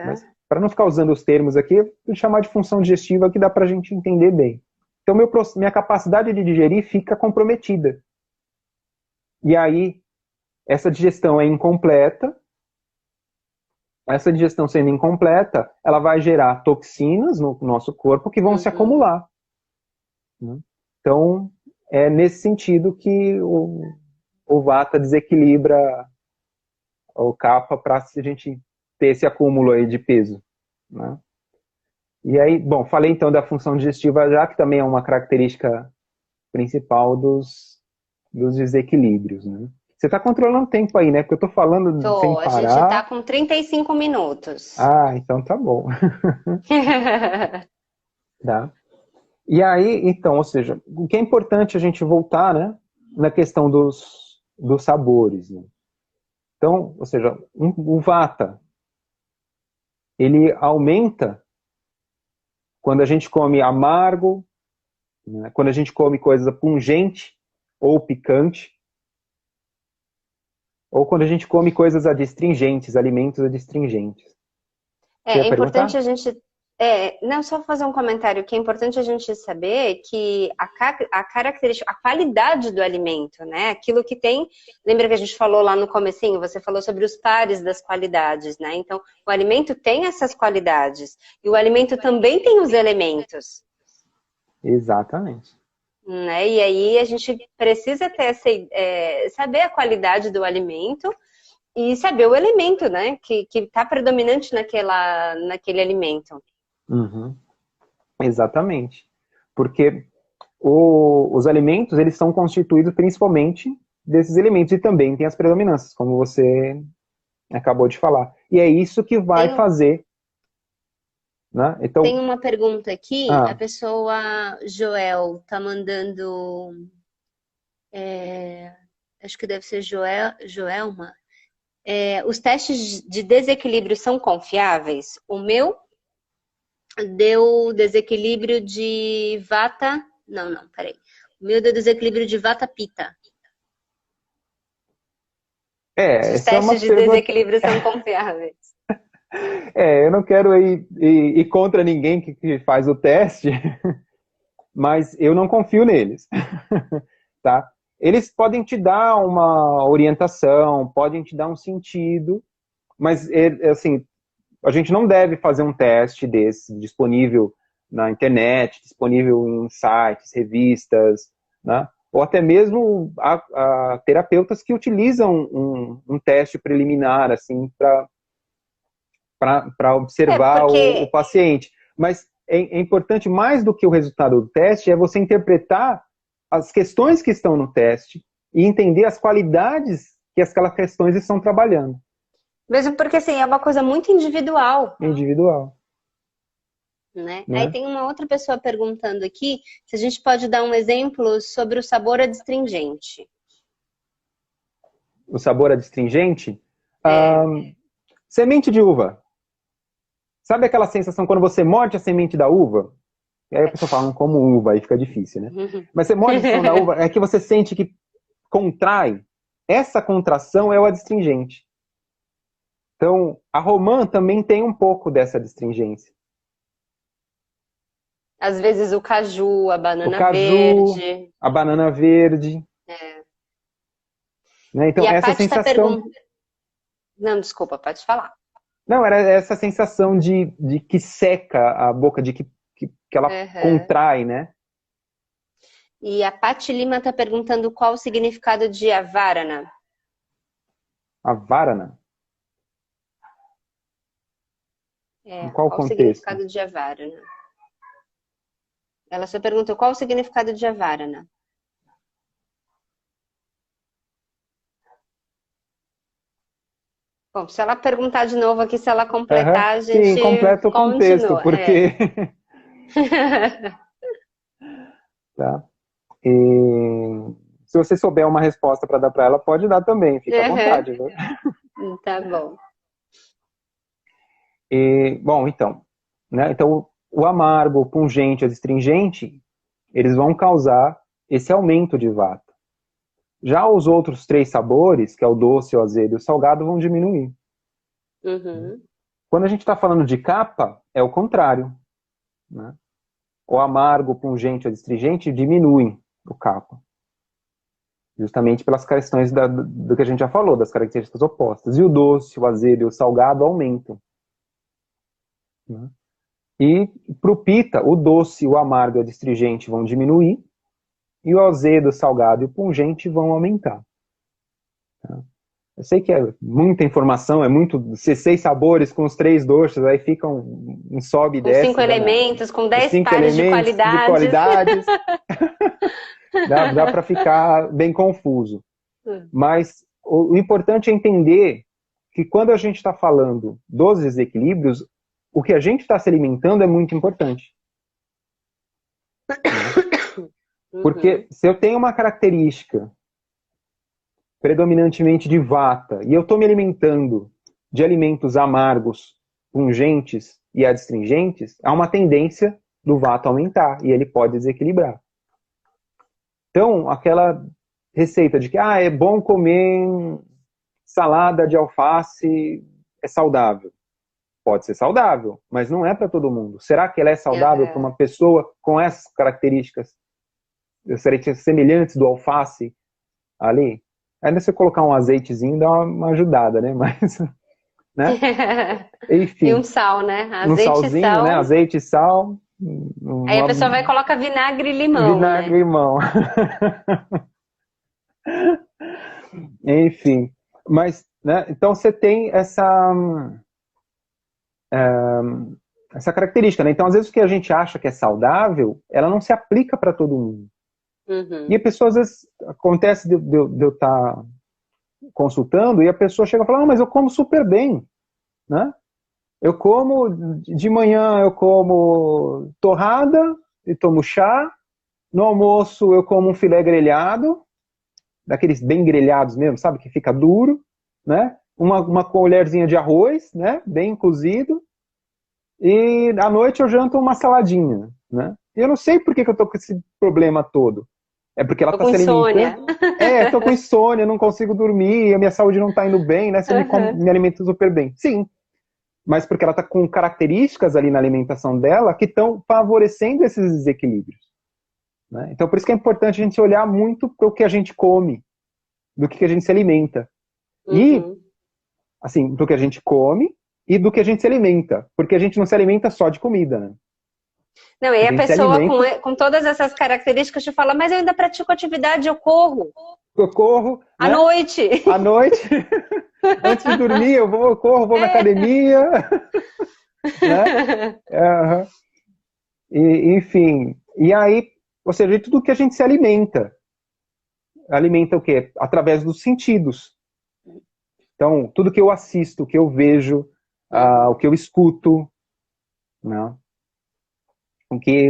Mas, para não ficar usando os termos aqui, eu vou chamar de função digestiva, que dá para a gente entender bem. Então, minha capacidade de digerir fica comprometida. E aí, essa digestão é incompleta. Essa digestão sendo incompleta, ela vai gerar toxinas no nosso corpo que vão se acumular. Então, é nesse sentido que o vata desequilibra o kapha para a gente ter esse acúmulo aí de peso, né? E aí, bom, falei então da função digestiva já, que também é uma característica principal dos desequilíbrios, né? Você está controlando o tempo aí, né? Porque eu estou falando sem parar. A gente está com 35 minutos. Ah, então tá bom. Tá. E aí, então, ou seja, o que é importante a gente voltar, né, na questão dos sabores, né? Então, ou seja, o vata, ele aumenta quando a gente come amargo, né, quando a gente come coisa pungente ou picante, ou quando a gente come coisas adstringentes, alimentos adstringentes. É importante a gente... não, só fazer um comentário, que é importante a gente saber que a característica, a qualidade do alimento, né? Aquilo que tem... Lembra que a gente falou lá no comecinho? Você falou sobre os pares das qualidades, né? Então, o alimento tem essas qualidades. E o alimento também tem os elementos. Exatamente. Né? E aí a gente precisa ter saber a qualidade do alimento e saber o elemento, né? Que está predominante naquele alimento. Exatamente. Porque os alimentos, eles são constituídos principalmente desses elementos, e também tem as predominâncias, como você acabou de falar. E é isso que vai fazer... Né? Então, tem uma pergunta aqui, a pessoa, Joel, tá mandando... acho que deve ser Joelma. Os testes de desequilíbrio são confiáveis? O meu deu desequilíbrio de Vata. Não, peraí. O meu deu desequilíbrio de Vata Pitta. Se os Essa é uma testes de pergunta. desequilíbrio são confiáveis. Eu não quero ir contra ninguém que faz o teste, mas eu não confio neles, tá? Eles podem te dar uma orientação, podem te dar um sentido, mas, assim, a gente não deve fazer um teste desse disponível na internet, disponível em sites, revistas, né? Ou até mesmo a terapeutas que utilizam um teste preliminar, assim, para observar o Porque paciente. Mas é importante, mais do que o resultado do teste, é você interpretar as questões que estão no teste e entender as qualidades que aquelas questões estão trabalhando. Mesmo porque, assim, é uma coisa muito individual, Individual. né? Né? Aí tem uma outra pessoa perguntando aqui se a gente pode dar um exemplo sobre o sabor adstringente. O sabor adstringente? É. Semente de uva. Sabe aquela sensação quando você morde a semente da uva? E aí a pessoa fala, não como uva, aí fica difícil, né? Mas você morde a semente da uva, é que você sente que contrai. Essa contração é o adstringente. Então, a romã também tem um pouco dessa adstringência. Às vezes o caju, a O banana caju, verde. a banana verde. É. Né? Então, E a essa Paty está sensação... perguntando. Não, desculpa, pode falar. Não, era essa sensação de que seca a boca, que ela Uhum. contrai, né? E a Paty Lima está perguntando qual o significado de avarana. A varana. Em qual Qual o contexto? significado de avarana? Ela só perguntou qual o significado de avarana. Bom, se ela perguntar de novo aqui, se ela completar, a Sim, gente completa o contexto, continua. porque... Tá? E se você souber uma resposta para dar para ela, pode dar também, fica à vontade. Viu? Tá bom. Bom, então, né? Então, o amargo, o pungente, o astringente, eles vão causar esse aumento de vata. Já os outros 3 sabores, que é o doce, o azedo e o salgado, vão diminuir. Uhum. Quando a gente está falando de capa, é o contrário. Né? O amargo, o pungente, o astringente diminuem o capa. Justamente pelas questões do que a gente já falou, das características opostas. E o doce, o azedo e o salgado aumentam. Né? E para o pita, o doce, o amargo e o astringente vão diminuir, e o azedo, o salgado e o pungente vão aumentar. Eu sei que é muita informação, é muito 6 sabores com os 3 doces, aí fica um sobe e Com desce 5 danado. elementos, com Os 10 5 pares de elementos de qualidades. qualidades. Dá para ficar bem confuso. Mas o importante é entender que quando a gente está falando dos desequilíbrios, o que a gente está se alimentando é muito importante. Porque se eu tenho uma característica predominantemente de vata e eu estou me alimentando de alimentos amargos, pungentes e adstringentes, há uma tendência do vata aumentar e ele pode desequilibrar. Então, aquela receita de que é bom comer salada de alface, é saudável. Pode ser saudável, mas não é para todo mundo. Será que ela é saudável para uma pessoa com essas características semelhantes do alface ali? Ainda se colocar um azeitezinho dá uma ajudada, né? Mas, né? Enfim. E um sal, né? Um Azeite e salzinho, sal. né? Azeite e sal. Aí a pessoa vai e coloca vinagre e limão, vinagre né? e limão. Enfim. Mas, né? Então você tem essa característica, né? Então, às vezes, o que a gente acha que é saudável, ela não se aplica para todo mundo. E a pessoa, às vezes, acontece de eu estar consultando e a pessoa chega e fala, mas eu como super bem, né? Eu como, de manhã eu como torrada e tomo chá, no almoço eu como um filé grelhado, daqueles bem grelhados mesmo, sabe, que fica duro, né? Uma colherzinha de arroz, né? Bem cozido, e à noite eu janto uma saladinha, né? E eu não sei por que eu tô com esse problema todo. É porque ela Tô tá com se insônia. alimentando. Tô com insônia, não consigo dormir, a minha saúde não tá indo bem, né? Se eu Uhum. me alimento super bem. Sim, mas porque ela tá com características ali na alimentação dela que estão favorecendo esses desequilíbrios, né? Então, por isso que é importante a gente olhar muito para o que a gente come, do que a gente se alimenta. E, Uhum. assim, do que a gente come e do que a gente se alimenta. Porque a gente não se alimenta só de comida, né? Não, e A aí a gente se pessoa alimenta, com todas essas características te fala, mas eu ainda pratico atividade, eu corro eu corro, à né? noite. À noite, antes de dormir, eu corro, vou na academia, né? Uhum. Enfim, e aí, ou seja, tudo que a gente se alimenta. Alimenta o quê? Através dos sentidos. Então, tudo que eu assisto, o que eu vejo, o Uhum. que eu escuto, né? O que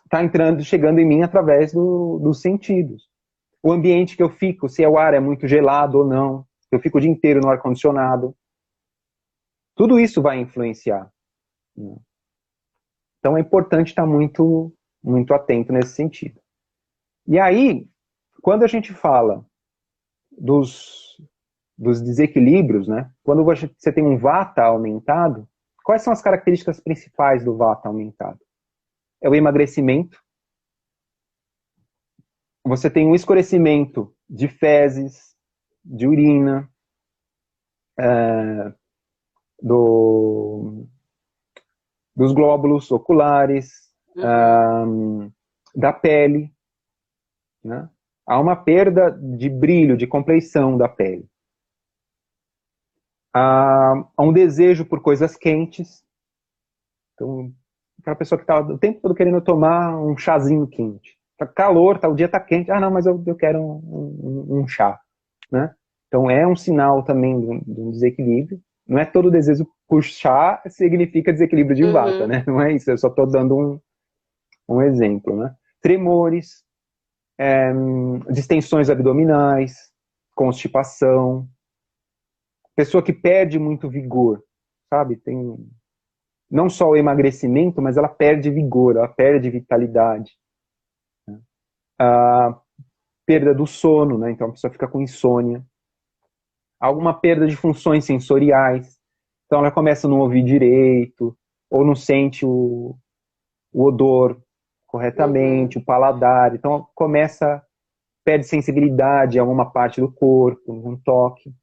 está entrando, chegando em mim através dos sentidos. O ambiente que eu fico, se o ar é muito gelado ou não, se eu fico o dia inteiro no ar-condicionado, tudo isso vai influenciar, né? Então é importante estar muito, muito atento nesse sentido. E aí, quando a gente fala dos desequilíbrios, né? Quando você tem um vata aumentado, quais são as características principais do vata aumentado? É o emagrecimento, você tem um escurecimento de fezes, de urina, do, dos glóbulos oculares, Uhum. da pele, né? Há uma perda de brilho, de compleição da pele. Há um desejo por coisas quentes. Então, aquela pessoa que está o tempo todo querendo tomar um chazinho quente. Tá calor, o dia tá quente. Ah, não, mas eu quero um chá, né? Então é um sinal também de um desequilíbrio. Não é todo desejo por chá significa desequilíbrio de vata, Uhum. né? Não é isso, eu só estou dando um exemplo, né? Tremores, distensões abdominais, constipação, pessoa que perde muito vigor, sabe? Tem não só o emagrecimento, mas ela perde vigor, ela perde vitalidade. A perda do sono, né? Então a pessoa fica com insônia. Alguma perda de funções sensoriais. Então ela começa a não ouvir direito, ou não sente o odor Uhum. corretamente, o paladar. Então começa, perde sensibilidade a alguma parte do corpo, um toque.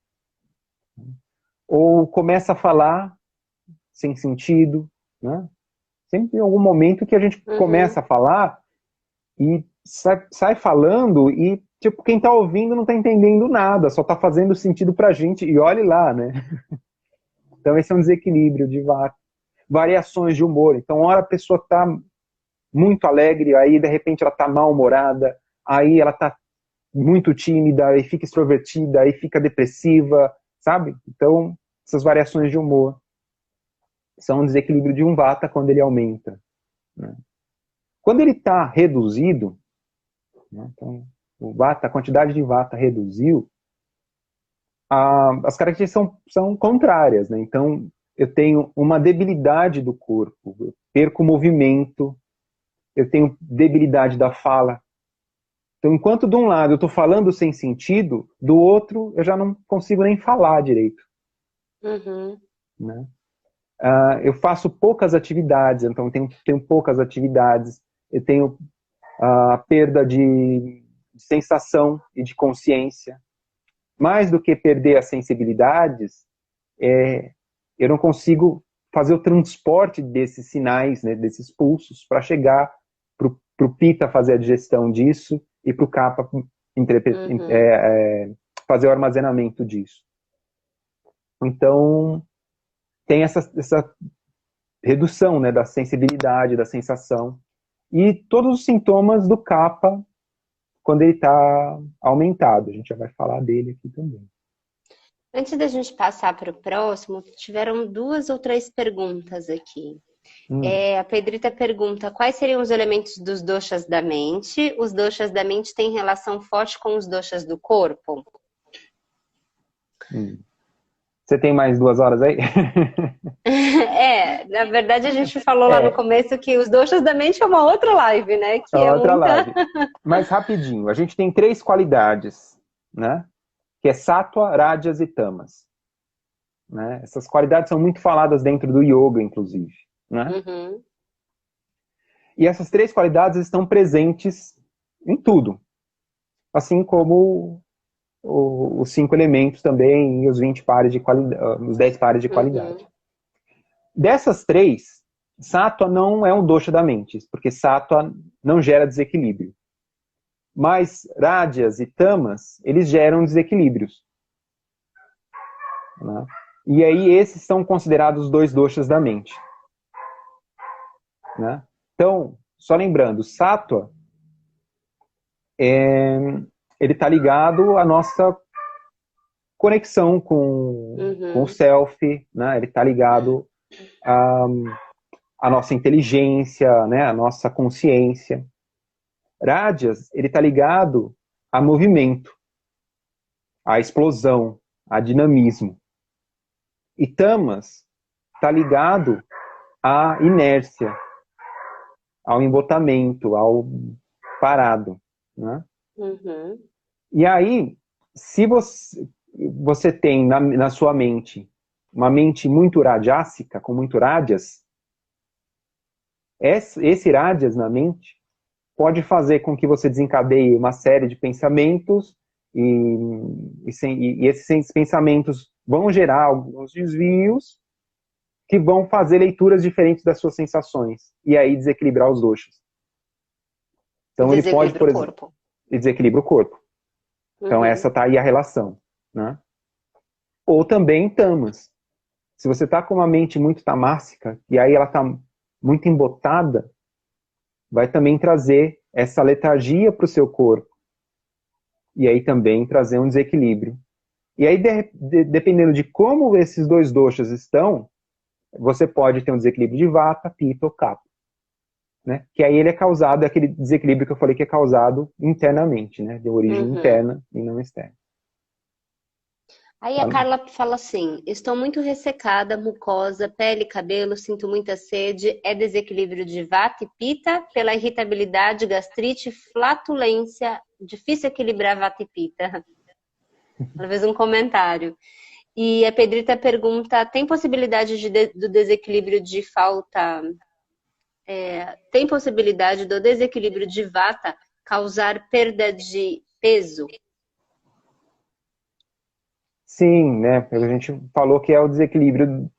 Ou começa a falar sem sentido, né? Sempre em algum momento que a gente Uhum. começa a falar e sai falando e, tipo, quem tá ouvindo não tá entendendo nada, só tá fazendo sentido pra gente, e olhe lá, né? Então esse é um desequilíbrio de variações de humor. Então, uma hora a pessoa tá muito alegre, aí de repente ela tá mal-humorada, aí ela tá muito tímida, aí fica extrovertida, aí fica depressiva, sabe? Então, essas variações de humor são um desequilíbrio de um vata quando ele aumenta, né? Quando ele está reduzido, né, então, o vata, a quantidade de vata reduziu, as características são contrárias, né? Então, eu tenho uma debilidade do corpo, eu perco o movimento, eu tenho debilidade da fala. Então, enquanto de um lado eu estou falando sem sentido, do outro eu já não consigo nem falar direito, Uhum. né? Eu faço poucas atividades, então tenho poucas atividades, eu tenho a perda de sensação e de consciência. Mais do que perder as sensibilidades, eu não consigo fazer o transporte desses sinais, né, desses pulsos, para chegar para o Pita fazer a digestão disso e para o Kapha Uhum. fazer o armazenamento disso. Então, tem essa redução, né, da sensibilidade, da sensação. E todos os sintomas do Kapha quando ele está aumentado. A gente já vai falar dele aqui também. Antes da gente passar para o próximo, tiveram duas ou três perguntas aqui. Hum, A Pedrita pergunta quais seriam os elementos dos doshas da mente? Os doshas da mente têm relação forte com os doshas do corpo? hum. Você tem mais 2 horas aí? Na verdade a gente falou lá no começo que os doshas da mente é uma outra live, né? Que É outra muita... live. Mas rapidinho, a gente tem 3 qualidades, né? Que é sattva, rajas e tamas. Né? Essas qualidades são muito faladas dentro do yoga, inclusive. Né? Uhum. E essas 3 qualidades estão presentes em tudo. Assim como os 5 elementos também e os 20 pares de qualidade, os 10 pares de qualidade. Uhum. Dessas 3, sattva não é um dosha da mente, porque sattva não gera desequilíbrio. Mas rajas e tamas, eles geram desequilíbrios. Né? E aí esses são considerados os 2 doshas da mente. Né? Então, só lembrando, sattva ele está ligado à nossa conexão com o self, né? Ele está ligado à nossa inteligência, né? À nossa consciência. Rajas, ele está ligado a movimento, a explosão, a dinamismo. E tamas está ligado à inércia, ao embotamento, ao parado. Né? Uhum. E aí, se você tem na sua mente uma mente muito rajásica, com muito rajas, esse rajas na mente pode fazer com que você desencadeie uma série de pensamentos e esses pensamentos vão gerar alguns desvios que vão fazer leituras diferentes das suas sensações e aí desequilibrar os doshas. Então ele pode, por exemplo, desequilibra o corpo. Então essa tá aí a relação, né? Ou também tamas. Se você tá com uma mente muito tamássica e aí ela tá muito embotada, vai também trazer essa letargia para o seu corpo. E aí também trazer um desequilíbrio. E aí, dependendo de como esses 2 doshas estão, você pode ter um desequilíbrio de vata, pitta ou kapha. Né? Que aí ele é causado, é aquele desequilíbrio que eu falei que é causado internamente, né? De origem interna e não externa. Aí a Carla fala assim: estou muito ressecada, mucosa, pele, cabelo, sinto muita sede. É desequilíbrio de vata e pitta pela irritabilidade, gastrite, flatulência. Difícil equilibrar vata e pitta. Ela fez um comentário. E a Pedrita pergunta: tem possibilidade do desequilíbrio de falta? Tem possibilidade do desequilíbrio de vata causar perda de peso? Sim, né? A gente falou que é o desequilíbrio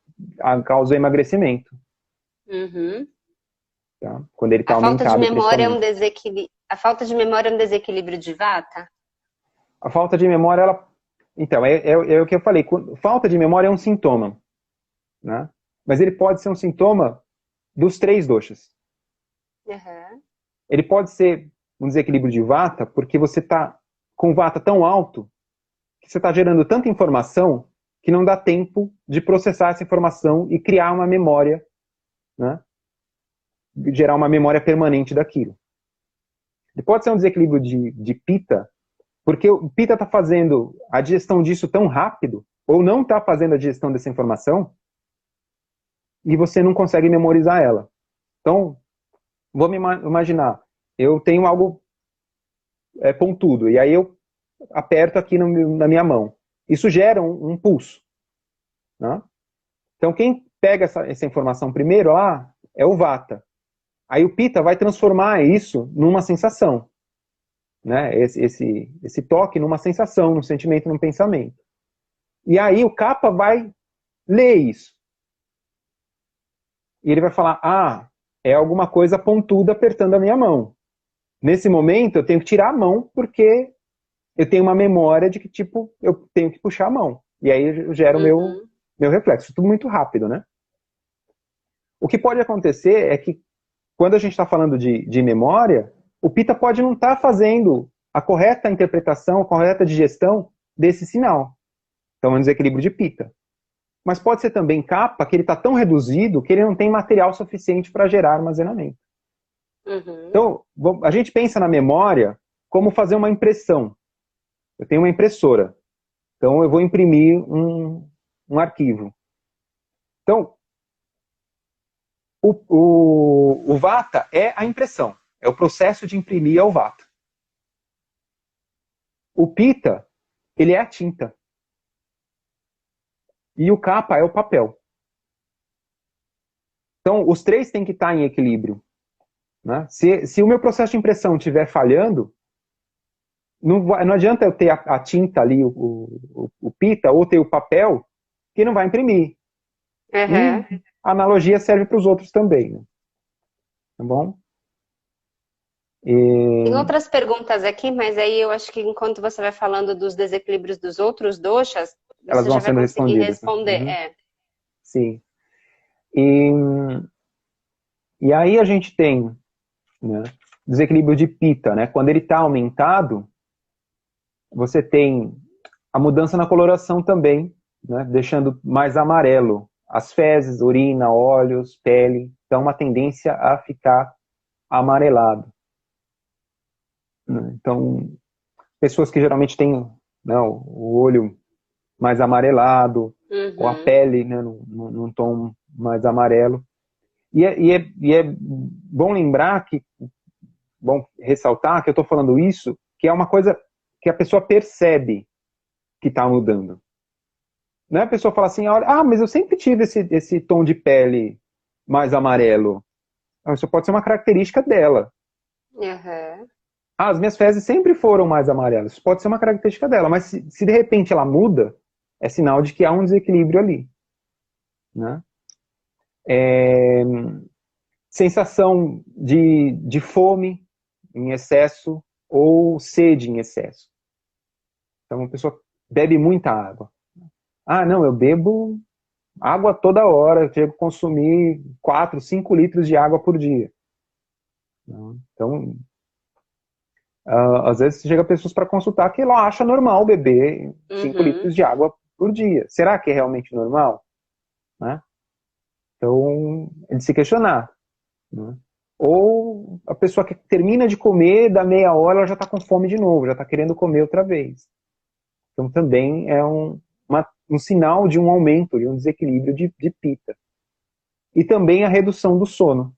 causa emagrecimento. Tá? Quando ele está aumentado. A falta de memória é um desequilíbrio de vata? A falta de memória, então, é o que eu falei. Falta de memória é um sintoma. Né? Mas ele pode ser um sintoma dos 3 doshas. Ele pode ser um desequilíbrio de vata porque você está com vata tão alto que você está gerando tanta informação que não dá tempo de processar essa informação e criar uma memória, né? Gerar uma memória permanente daquilo. Ele pode ser um desequilíbrio de pitta, porque o pitta está fazendo a digestão disso tão rápido, ou não está fazendo a digestão dessa informação, e você não consegue memorizar ela. Então, vamos imaginar, eu tenho algo pontudo, e aí eu aperto aqui na minha mão. Isso gera um pulso. Né? Então, quem pega essa informação primeiro é o vata. Aí o pitta vai transformar isso numa sensação. Né? Esse toque numa sensação, num sentimento, num pensamento. E aí o kapha vai ler isso. E ele vai falar, é alguma coisa pontuda apertando a minha mão. Nesse momento, eu tenho que tirar a mão, porque eu tenho uma memória de que, tipo, eu tenho que puxar a mão. E aí eu gero o meu reflexo. Tudo muito rápido, né? O que pode acontecer é que, quando a gente está falando de memória, o pitta pode não estar fazendo a correta interpretação, a correta digestão desse sinal. Então é um desequilíbrio de pitta. Mas pode ser também kapha, que ele está tão reduzido que ele não tem material suficiente para gerar armazenamento. Então, a gente pensa na memória como fazer uma impressão. Eu tenho uma impressora. Então eu vou imprimir um um arquivo. Então, o Vata é a impressão, é o processo de imprimir é o Vata. O Pitta, ele é a tinta. E o Kapha é o papel. Então, os três têm que estar em equilíbrio. Né? Se o meu processo de impressão estiver falhando, não adianta eu ter a tinta ali, o Pitta, ou ter o papel, que não vai imprimir. Uhum. E a analogia serve para os outros também. Né? Tá bom? Tem outras perguntas aqui, mas aí eu acho que enquanto você vai falando dos desequilíbrios dos outros doshas, Elas você vão já vai sendo conseguir respondidas. Né? responder. Uhum. É. Sim. E aí a gente tem, né, desequilíbrio de Pitta. Né? Quando ele está aumentado, você tem a mudança na coloração também, né, deixando mais amarelo. As fezes, urina, olhos, pele, então uma tendência a ficar amarelado. Né? Então, pessoas que geralmente têm, né, o olho mais amarelado, ou a Uhum. pele, né, num tom mais amarelo. E é bom lembrar que, bom ressaltar que eu estou falando isso, que é uma coisa que a pessoa percebe que está mudando. Não é a pessoa fala assim, olha, mas eu sempre tive esse tom de pele mais amarelo. Isso pode ser uma característica dela. Uhum. As minhas fezes sempre foram mais amarelas. Isso pode ser uma característica dela, mas se de repente ela muda, é sinal de que há um desequilíbrio ali. Né? Sensação de fome em excesso ou sede em excesso. Então, a pessoa bebe muita água. Não, eu bebo água toda hora, eu chego a consumir 4, 5 litros de água por dia. Então, às vezes chega pessoas para consultar que ela acha normal beber 5 Uhum. litros de água por dia. Será que é realmente normal? Né? Então, é de se questionar. Né? Ou a pessoa que termina de comer, dá meia hora, ela já está com fome de novo, já está querendo comer outra vez. Então, também é um sinal de um aumento, de um desequilíbrio de Pitta. E também a redução do sono.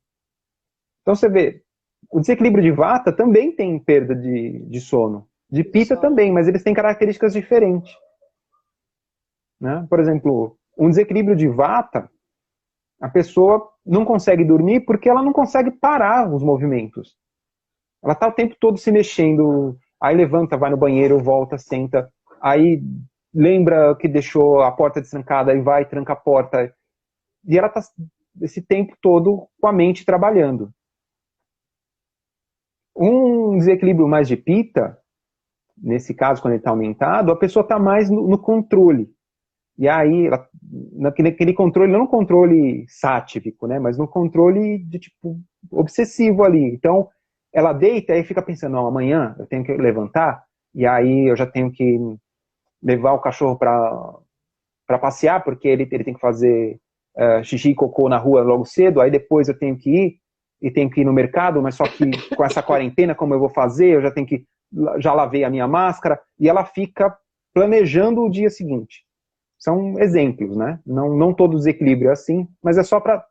Então, você vê, o desequilíbrio de Vata também tem perda de sono. De Pitta também, mas eles têm características diferentes. Né? Por exemplo, um desequilíbrio de Vata, a pessoa não consegue dormir porque ela não consegue parar os movimentos. Ela está o tempo todo se mexendo, aí levanta, vai no banheiro, volta, senta, aí lembra que deixou a porta destrancada, aí vai, tranca a porta. E ela está esse tempo todo com a mente trabalhando. Um desequilíbrio mais de Pitta, nesse caso, quando ele está aumentado, a pessoa está mais no controle. E aí, naquele controle, não no controle sático, né, mas no controle de tipo obsessivo ali. Então, ela deita e fica pensando, não, amanhã eu tenho que levantar, e aí eu já tenho que levar o cachorro para passear, porque ele tem que fazer xixi e cocô na rua logo cedo, aí depois eu tenho que ir, e tenho que ir no mercado, mas só que com essa quarentena, como eu vou fazer? Eu já tenho que, já lavei a minha máscara, e ela fica planejando o dia seguinte. São exemplos, né? Não todo desequilíbrio é assim, mas é só para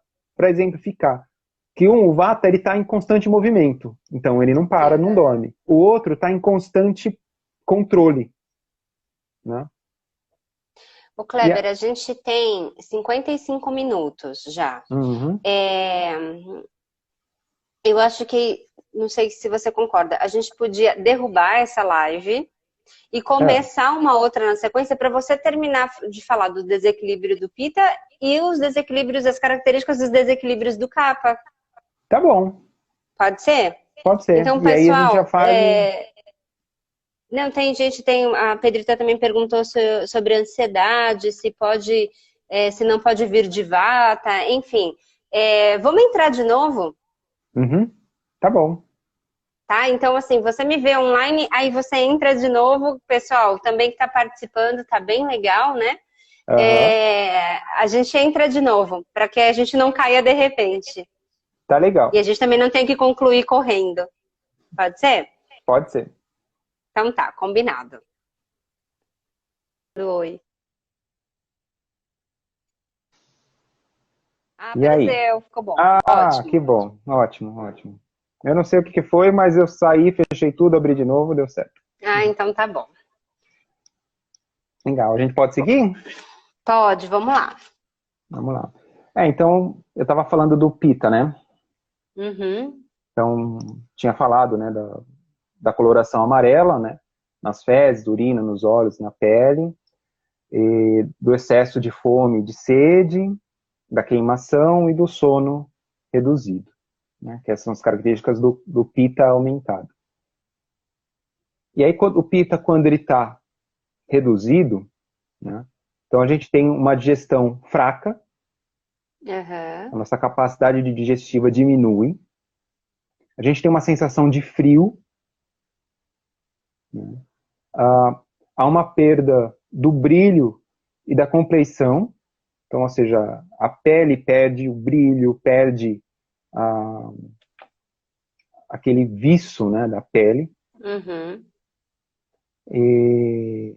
exemplificar. Que o Vata está em constante movimento, então ele não para, não dorme. O outro está em constante controle. Né? O Kleber, a gente tem 55 minutos já. Uhum. Eu acho que, não sei se você concorda, a gente podia derrubar essa live e começar uma outra na sequência para você terminar de falar do desequilíbrio do Pitta e os desequilíbrios, as características dos desequilíbrios do Kapha. Tá bom. Pode ser? Pode ser. Então, e aí a gente já pessoal, faz. não, a Pedrita também perguntou sobre ansiedade, se não pode vir de Vata, enfim. Vamos entrar de novo? Uhum. Tá bom. Tá? Então, assim, você me vê online, aí você entra de novo, pessoal, também que está participando, tá bem legal, né? Uhum. A gente entra de novo, para que a gente não caia de repente. Tá legal. E a gente também não tem que concluir correndo. Pode ser? Pode ser. Então tá, combinado. Oi. E aí? Apareceu, ficou bom. Ah, Ótimo. que bom. Ótimo, ótimo. Eu não sei o que foi, mas eu saí, fechei tudo, abri de novo, deu certo. Então tá bom. Legal. A gente pode seguir? Pode, vamos lá. Vamos lá. Então, eu estava falando do pita, né? Uhum. Então, tinha falado, né, da coloração amarela, né? Nas fezes, urina, nos olhos, na pele, e do excesso de fome, de sede, da queimação e do sono reduzido, né? Que essas são as características do pita aumentado. E aí, o pita, quando ele está reduzido, né? Então a gente tem uma digestão fraca, a Uhum. nossa capacidade de digestiva diminui, a gente tem uma sensação de frio, né? Há uma perda do brilho e da compleição, então, ou seja, a pele perde o brilho, perde aquele viço, né, da pele. Uhum. E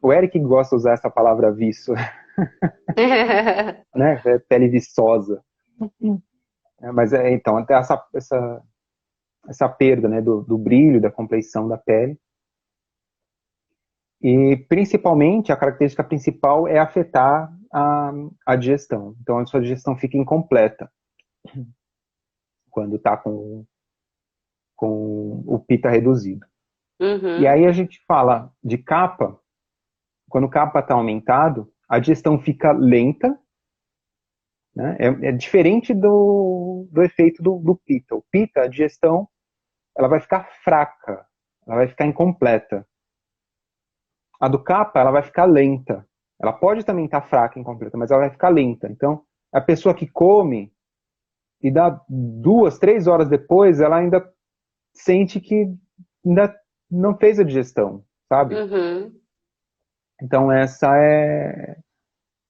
o Eric gosta de usar essa palavra viço, né, pele viçosa. Mas então, até essa perda, né, do brilho, da compleição da pele. E, principalmente, a característica principal é afetar a digestão. Então, a sua digestão fica incompleta quando está com o pita reduzido. E Uhum. aí a gente fala de capa, quando o capa está aumentado, a digestão fica lenta, né? É diferente do efeito do pita. O pita, a digestão, ela vai ficar fraca, ela vai ficar incompleta. A do capa, ela vai ficar lenta. Ela pode também estar fraca, incompleta, mas ela vai ficar lenta. Então, a pessoa que come e dá 2, 3 horas depois, ela ainda sente que ainda não fez a digestão, sabe? Uhum. Então, essa é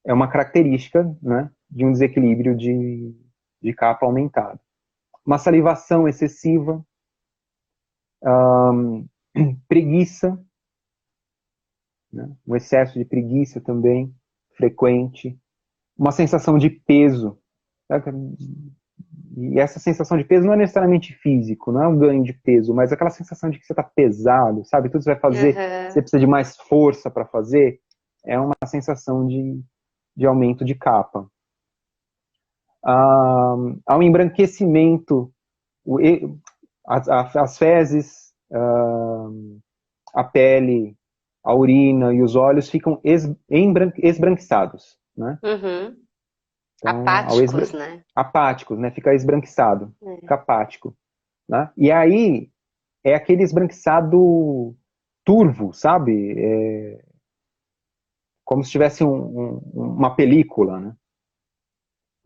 uma característica, né, de um desequilíbrio de capa aumentado. Uma salivação excessiva, preguiça, né, um excesso de preguiça também, frequente, uma sensação de peso. E essa sensação de peso não é necessariamente físico, não é um ganho de peso, mas aquela sensação de que você está pesado, sabe? Tudo que você vai fazer, você Uhum. precisa de mais força para fazer, é uma sensação de aumento de capa. Há um embranquecimento, as fezes, a pele, a urina e os olhos ficam esbranquiçados, né? Uhum. Então, Apáticos, né? apáticos, né? Fica esbranquiçado, fica É. apático, né? E aí é aquele esbranquiçado turvo, sabe? Como se tivesse uma película, né,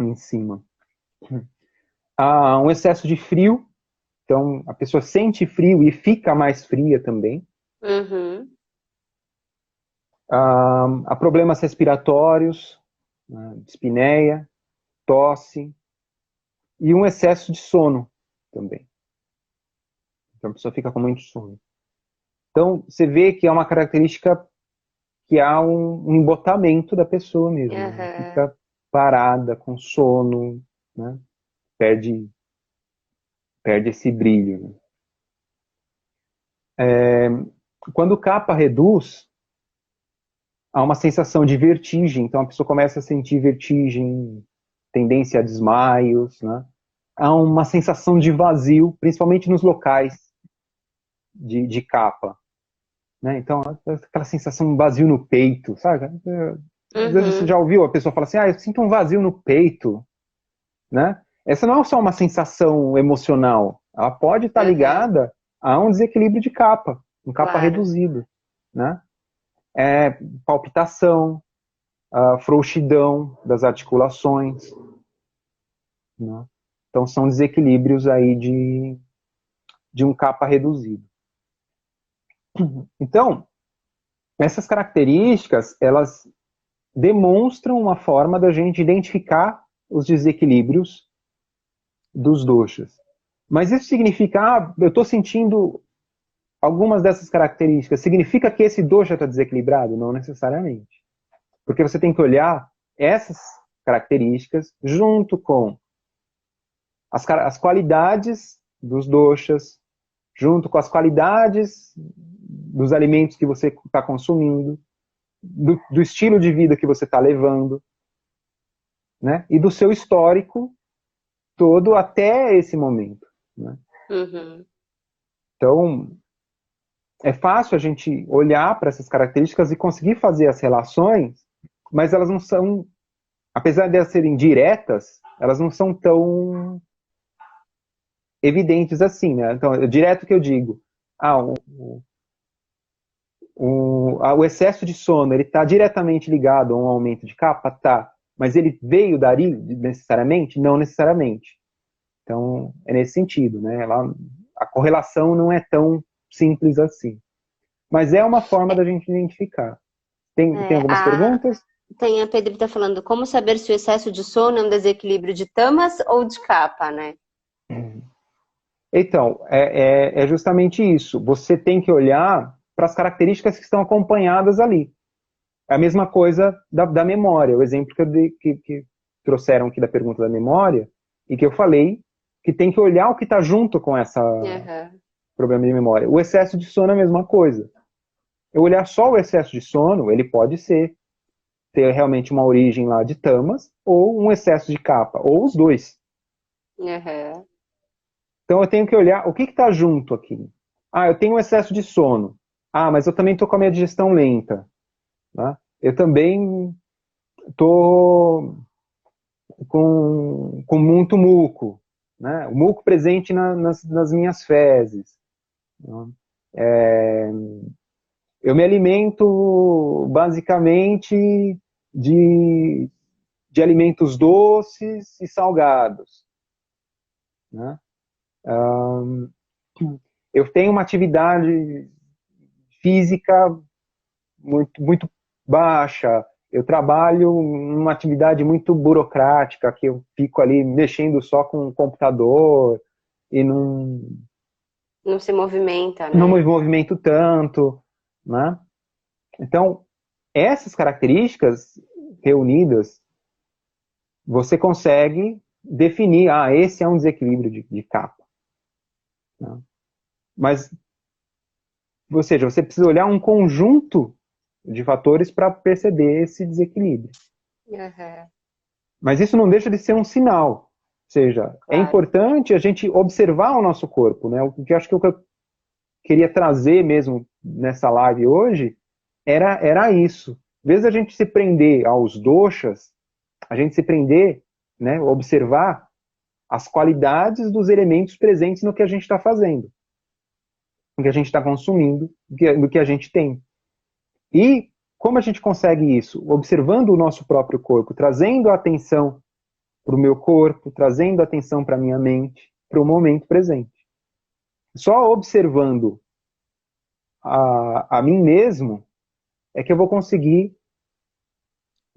em cima. Há um excesso de frio, então a pessoa sente frio e fica mais fria também. Uhum. Há problemas respiratórios, né, dispneia, tosse e um excesso de sono também. Então a pessoa fica com muito sono. Então você vê que é uma característica que há um embotamento da pessoa mesmo. Ela Uhum. fica parada, com sono, né? Perde esse brilho. Né? Quando o capa reduz, há uma sensação de vertigem, então a pessoa começa a sentir vertigem, tendência a desmaios, né? Há uma sensação de vazio, principalmente nos locais de capa, né? Então, aquela sensação de vazio no peito, sabe? Às vezes você Uhum. já ouviu a pessoa falar assim, eu sinto um vazio no peito, né? Essa não é só uma sensação emocional, ela pode estar Uhum. ligada a um desequilíbrio de capa, um capa Claro. reduzido, né? Palpitação, frouxidão das articulações, né? Então são desequilíbrios aí de um capa reduzido. Então, essas características, elas demonstram uma forma da gente identificar os desequilíbrios dos doshas. Mas isso significa, eu estou sentindo algumas dessas características, significa que esse dosha está desequilibrado? Não necessariamente. Porque você tem que olhar essas características, junto com as qualidades dos doshas, junto com as qualidades dos alimentos que você está consumindo, do estilo de vida que você está levando, né? E do seu histórico todo até esse momento, né? Uhum. Então, é fácil a gente olhar para essas características e conseguir fazer as relações, mas elas não são, apesar de elas serem diretas, elas não são tão evidentes assim, né? Então, direto que eu digo, o excesso de sono, ele está diretamente ligado a um aumento de capa? Tá. Mas ele veio dali necessariamente? Não necessariamente. Então, é nesse sentido, né? A correlação não é tão simples assim. Mas é uma forma da gente identificar. Tem algumas perguntas? Tem a Pedrita falando, como saber se o excesso de sono é um desequilíbrio de tamas ou de capa, né? Então, é justamente isso. Você tem que olhar para as características que estão acompanhadas ali. É a mesma coisa da memória. O exemplo que trouxeram aqui da pergunta da memória, e que eu falei, que tem que olhar o que está junto com esse problema de memória. O excesso de sono é a mesma coisa. Eu olhar só o excesso de sono, ele pode ter realmente uma origem lá de tamas, ou um excesso de capa, ou os dois. Uhum. Então eu tenho que olhar o que está junto aqui. Eu tenho um excesso de sono. Mas eu também estou com a minha digestão lenta. Né? Eu também estou com muito muco. Né? O muco presente nas minhas fezes. Eu me alimento basicamente de alimentos doces e salgados. Né? Eu tenho uma atividade física muito, muito baixa. Eu trabalho numa atividade muito burocrática, que eu fico ali mexendo só com o computador e não se movimenta, né? Não me movimento tanto, né? Então, essas características reunidas, você consegue definir, esse é um desequilíbrio de capa. Né? Mas, ou seja, você precisa olhar um conjunto de fatores para perceber esse desequilíbrio. Uhum. Mas isso não deixa de ser um sinal. Ou seja, claro, é importante a gente observar o nosso corpo, né? O que eu acho que eu queria trazer mesmo nessa live hoje era isso. Às vezes a gente se prender aos doshas, a gente se prender, né, observar as qualidades dos elementos presentes no que a gente está fazendo, no que a gente está consumindo, do que a gente tem. E como a gente consegue isso? Observando o nosso próprio corpo, trazendo a atenção para o meu corpo, trazendo a atenção para a minha mente, para o momento presente. Só observando a mim mesmo é que eu vou conseguir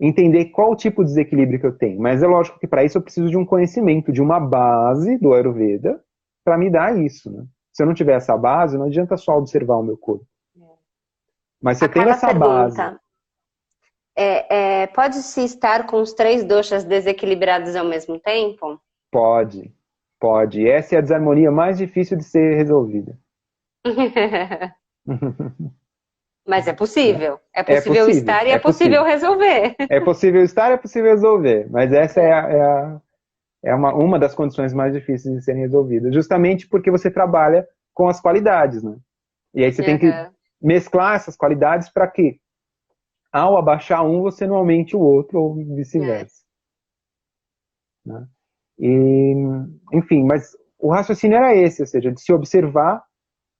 entender qual tipo de desequilíbrio que eu tenho. Mas é lógico que para isso eu preciso de um conhecimento, de uma base do Ayurveda para me dar isso. Né? Se eu não tiver essa base, não adianta só observar o meu corpo. Mas se eu tenho essa base... Pode-se estar com os 3 doshas desequilibrados ao mesmo tempo? Pode. Essa é a desarmonia mais difícil de ser resolvida. Mas é possível. É possível estar e é possível resolver. É possível estar e é possível resolver. Mas essa é uma das condições mais difíceis de serem resolvidas. Justamente porque você trabalha com as qualidades, né? E aí você tem que mesclar essas qualidades para que, ao abaixar um, você não aumente o outro, ou vice-versa. Né? Enfim, mas o raciocínio era esse, ou seja, de se observar,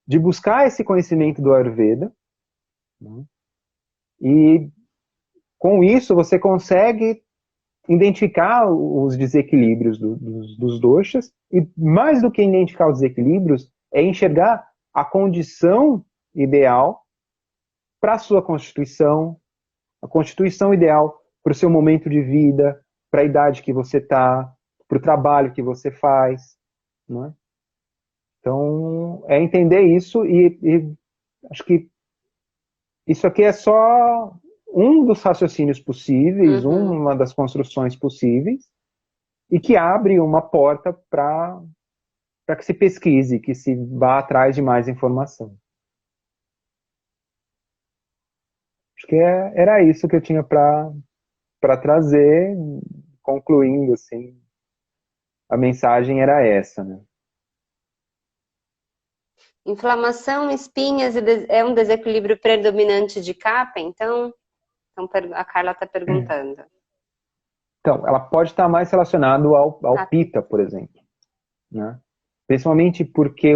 de buscar esse conhecimento do Ayurveda, né? E com isso você consegue identificar os desequilíbrios dos doshas, e mais do que identificar os desequilíbrios, é enxergar a condição ideal para a sua constituição, a constituição ideal para o seu momento de vida, para a idade que você está, para o trabalho que você faz. Né? Então, é entender isso e acho que isso aqui é só um dos raciocínios possíveis, Uhum. uma das construções possíveis, e que abre uma porta para que se pesquise, que se vá atrás de mais informação. Acho que era isso que eu tinha para trazer, concluindo, assim, a mensagem era essa, né? Inflamação, espinhas é um desequilíbrio predominante de capa, então? Então a Carla está perguntando. Então, ela pode estar mais relacionada ao Ah, pita, por exemplo, né? Principalmente porque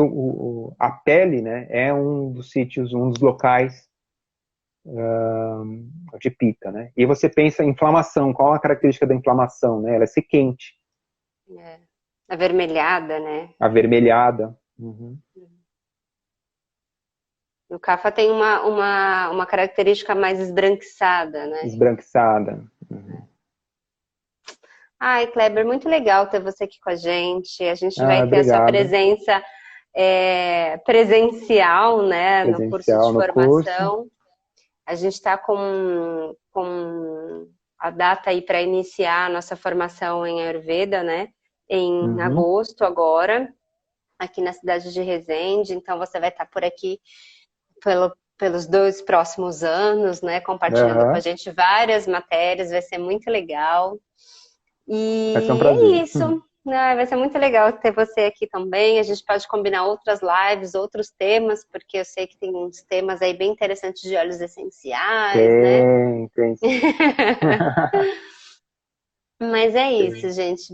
a pele, né, é um dos sítios, um dos locais de pita, né? E você pensa em inflamação, qual a característica da inflamação, né? Ela é ser quente, é. Avermelhada, né? avermelhada. Uhum. O Cafa tem uma característica mais esbranquiçada, né? Esbranquiçada. Uhum. Ai, Kleber, muito legal ter você aqui com a gente. A gente Ah, vai ter a sua obrigado. presença presencial, né, no curso de Presencial no curso. formação. A gente está com a data aí para iniciar a nossa formação em Ayurveda, né? Em Uhum. agosto agora, aqui na cidade de Resende. Então você vai estar por aqui pelos 2 próximos anos, né? Compartilhando com a Aham. gente várias matérias, vai ser muito legal. Vai ser um E é prazer. isso. Né? Vai ser muito legal ter você aqui também. A gente pode combinar outras lives, outros temas, porque eu sei que tem uns temas aí bem interessantes de óleos essenciais, né? Tem sim. Mas é isso, Tem. gente.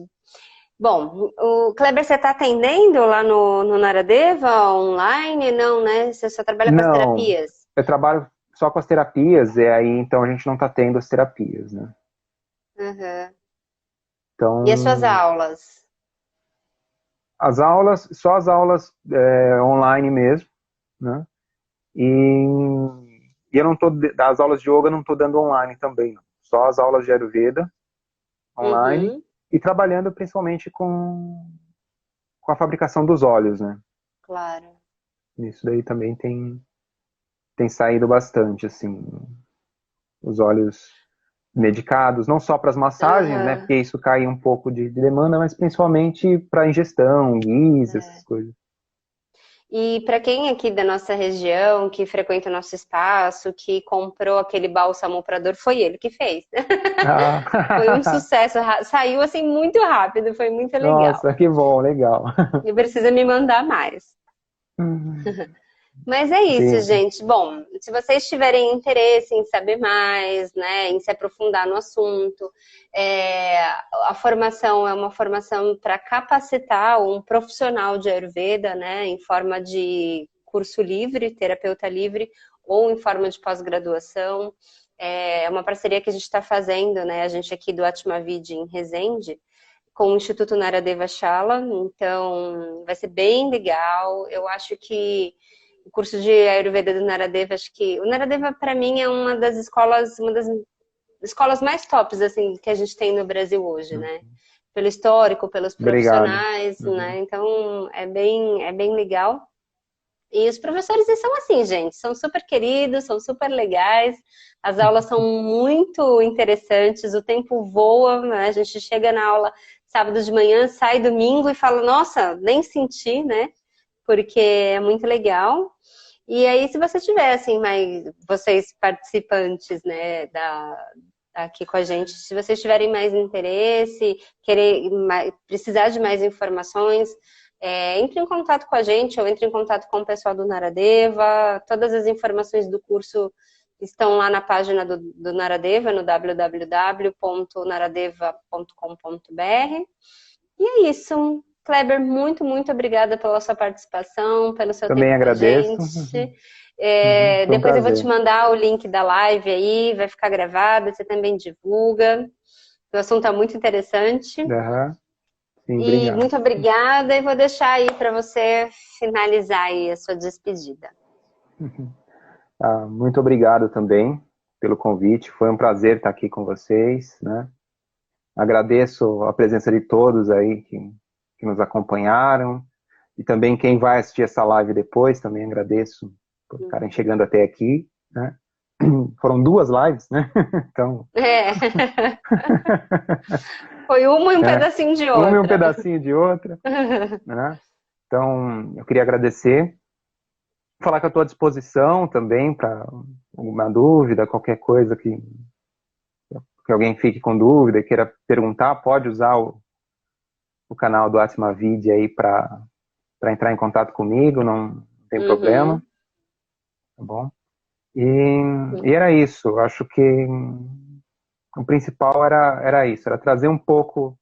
Bom, o Kleber, você está atendendo lá no Naradeva online? Não, né? Você só trabalha com as Não, terapias? eu trabalho só com as terapias, e aí então a gente não está tendo as terapias, né? Uhum. E as suas Então, aulas? as aulas, só as aulas online mesmo, né? E, e eu não tô, das aulas de yoga eu não estou dando online também, não. Só as aulas de Ayurveda online Uhum, e trabalhando principalmente com a fabricação dos óleos, né? claro. Isso daí também tem saído bastante, assim, os óleos medicados, não só para as massagens, né? Aham. Porque isso cai um pouco de demanda, mas principalmente para ingestão, guis, essas coisas. E para quem aqui da nossa região, que frequenta o nosso espaço, que comprou aquele bálsamo para dor, foi ele que fez. Foi um Ah, sucesso, saiu assim muito rápido, foi muito legal. nossa, que bom, legal. E precisa me mandar mais. Mas é isso, Sim, gente. Bom, se vocês tiverem interesse em saber mais, né, em se aprofundar no assunto, a formação é uma formação para capacitar um profissional de Ayurveda, né, em forma de curso livre, terapeuta livre, ou em forma de pós-graduação. É uma parceria que a gente está fazendo, né, a gente aqui do Atmavid em Resende, com o Instituto Naradeva Shala, então vai ser bem legal. Eu acho que o curso de Ayurveda do Naradeva, acho que o Naradeva para mim é uma das escolas mais tops assim que a gente tem no Brasil hoje, né? Pelo histórico, pelos obrigado. profissionais, Uhum. né? Então é bem legal. E os professores eles são assim, gente, são super queridos, são super legais, as aulas são muito interessantes, o tempo voa, né? A gente chega na aula sábado de manhã, sai domingo e fala, nossa, nem senti, né? Porque é muito legal. E aí, se você tiver, assim, mais, vocês participantes, né, aqui com a gente, se vocês tiverem mais interesse, precisar de mais informações, entre em contato com a gente ou entre em contato com o pessoal do Naradeva. Todas as informações do curso estão lá na página do Naradeva, no www.naradeva.com.br. E é isso. Kleber, muito, muito obrigada pela sua participação, pelo seu Também tempo com a agradeço. gente. Foi um Depois eu vou te prazer. mandar o link da live aí, vai ficar gravado, você também divulga. O assunto é muito interessante. Aham. Sim, E obrigado. muito obrigada, e vou deixar aí para você finalizar aí a sua despedida. Muito obrigado também pelo convite. Foi um prazer estar aqui com vocês, né? Agradeço a presença de todos aí que nos acompanharam e também quem vai assistir essa live depois, também agradeço por estarem chegando até aqui, né? foram 2 lives, né? Então... É. Foi uma e um pedacinho de outra. Uma e um pedacinho de outra. Né? Então, eu queria agradecer. Falar que eu estou à disposição também para alguma dúvida, qualquer coisa que alguém fique com dúvida e queira perguntar, pode usar o canal do Atmavid aí para entrar em contato comigo, não tem problema. Tá bom? E era isso. Eu acho que o principal era isso, era trazer um pouco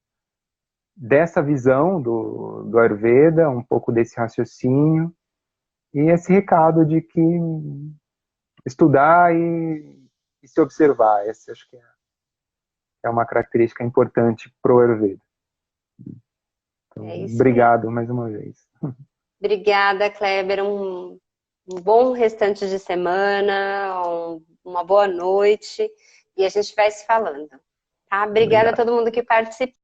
dessa visão do Ayurveda, um pouco desse raciocínio e esse recado de que estudar e se observar. Essa acho que é uma característica importante para o Ayurveda. Então, obrigado mais uma vez. Obrigada, Kleber. Um bom restante de semana, uma boa noite e a gente vai se falando. Tá? Obrigada a todo mundo que participou.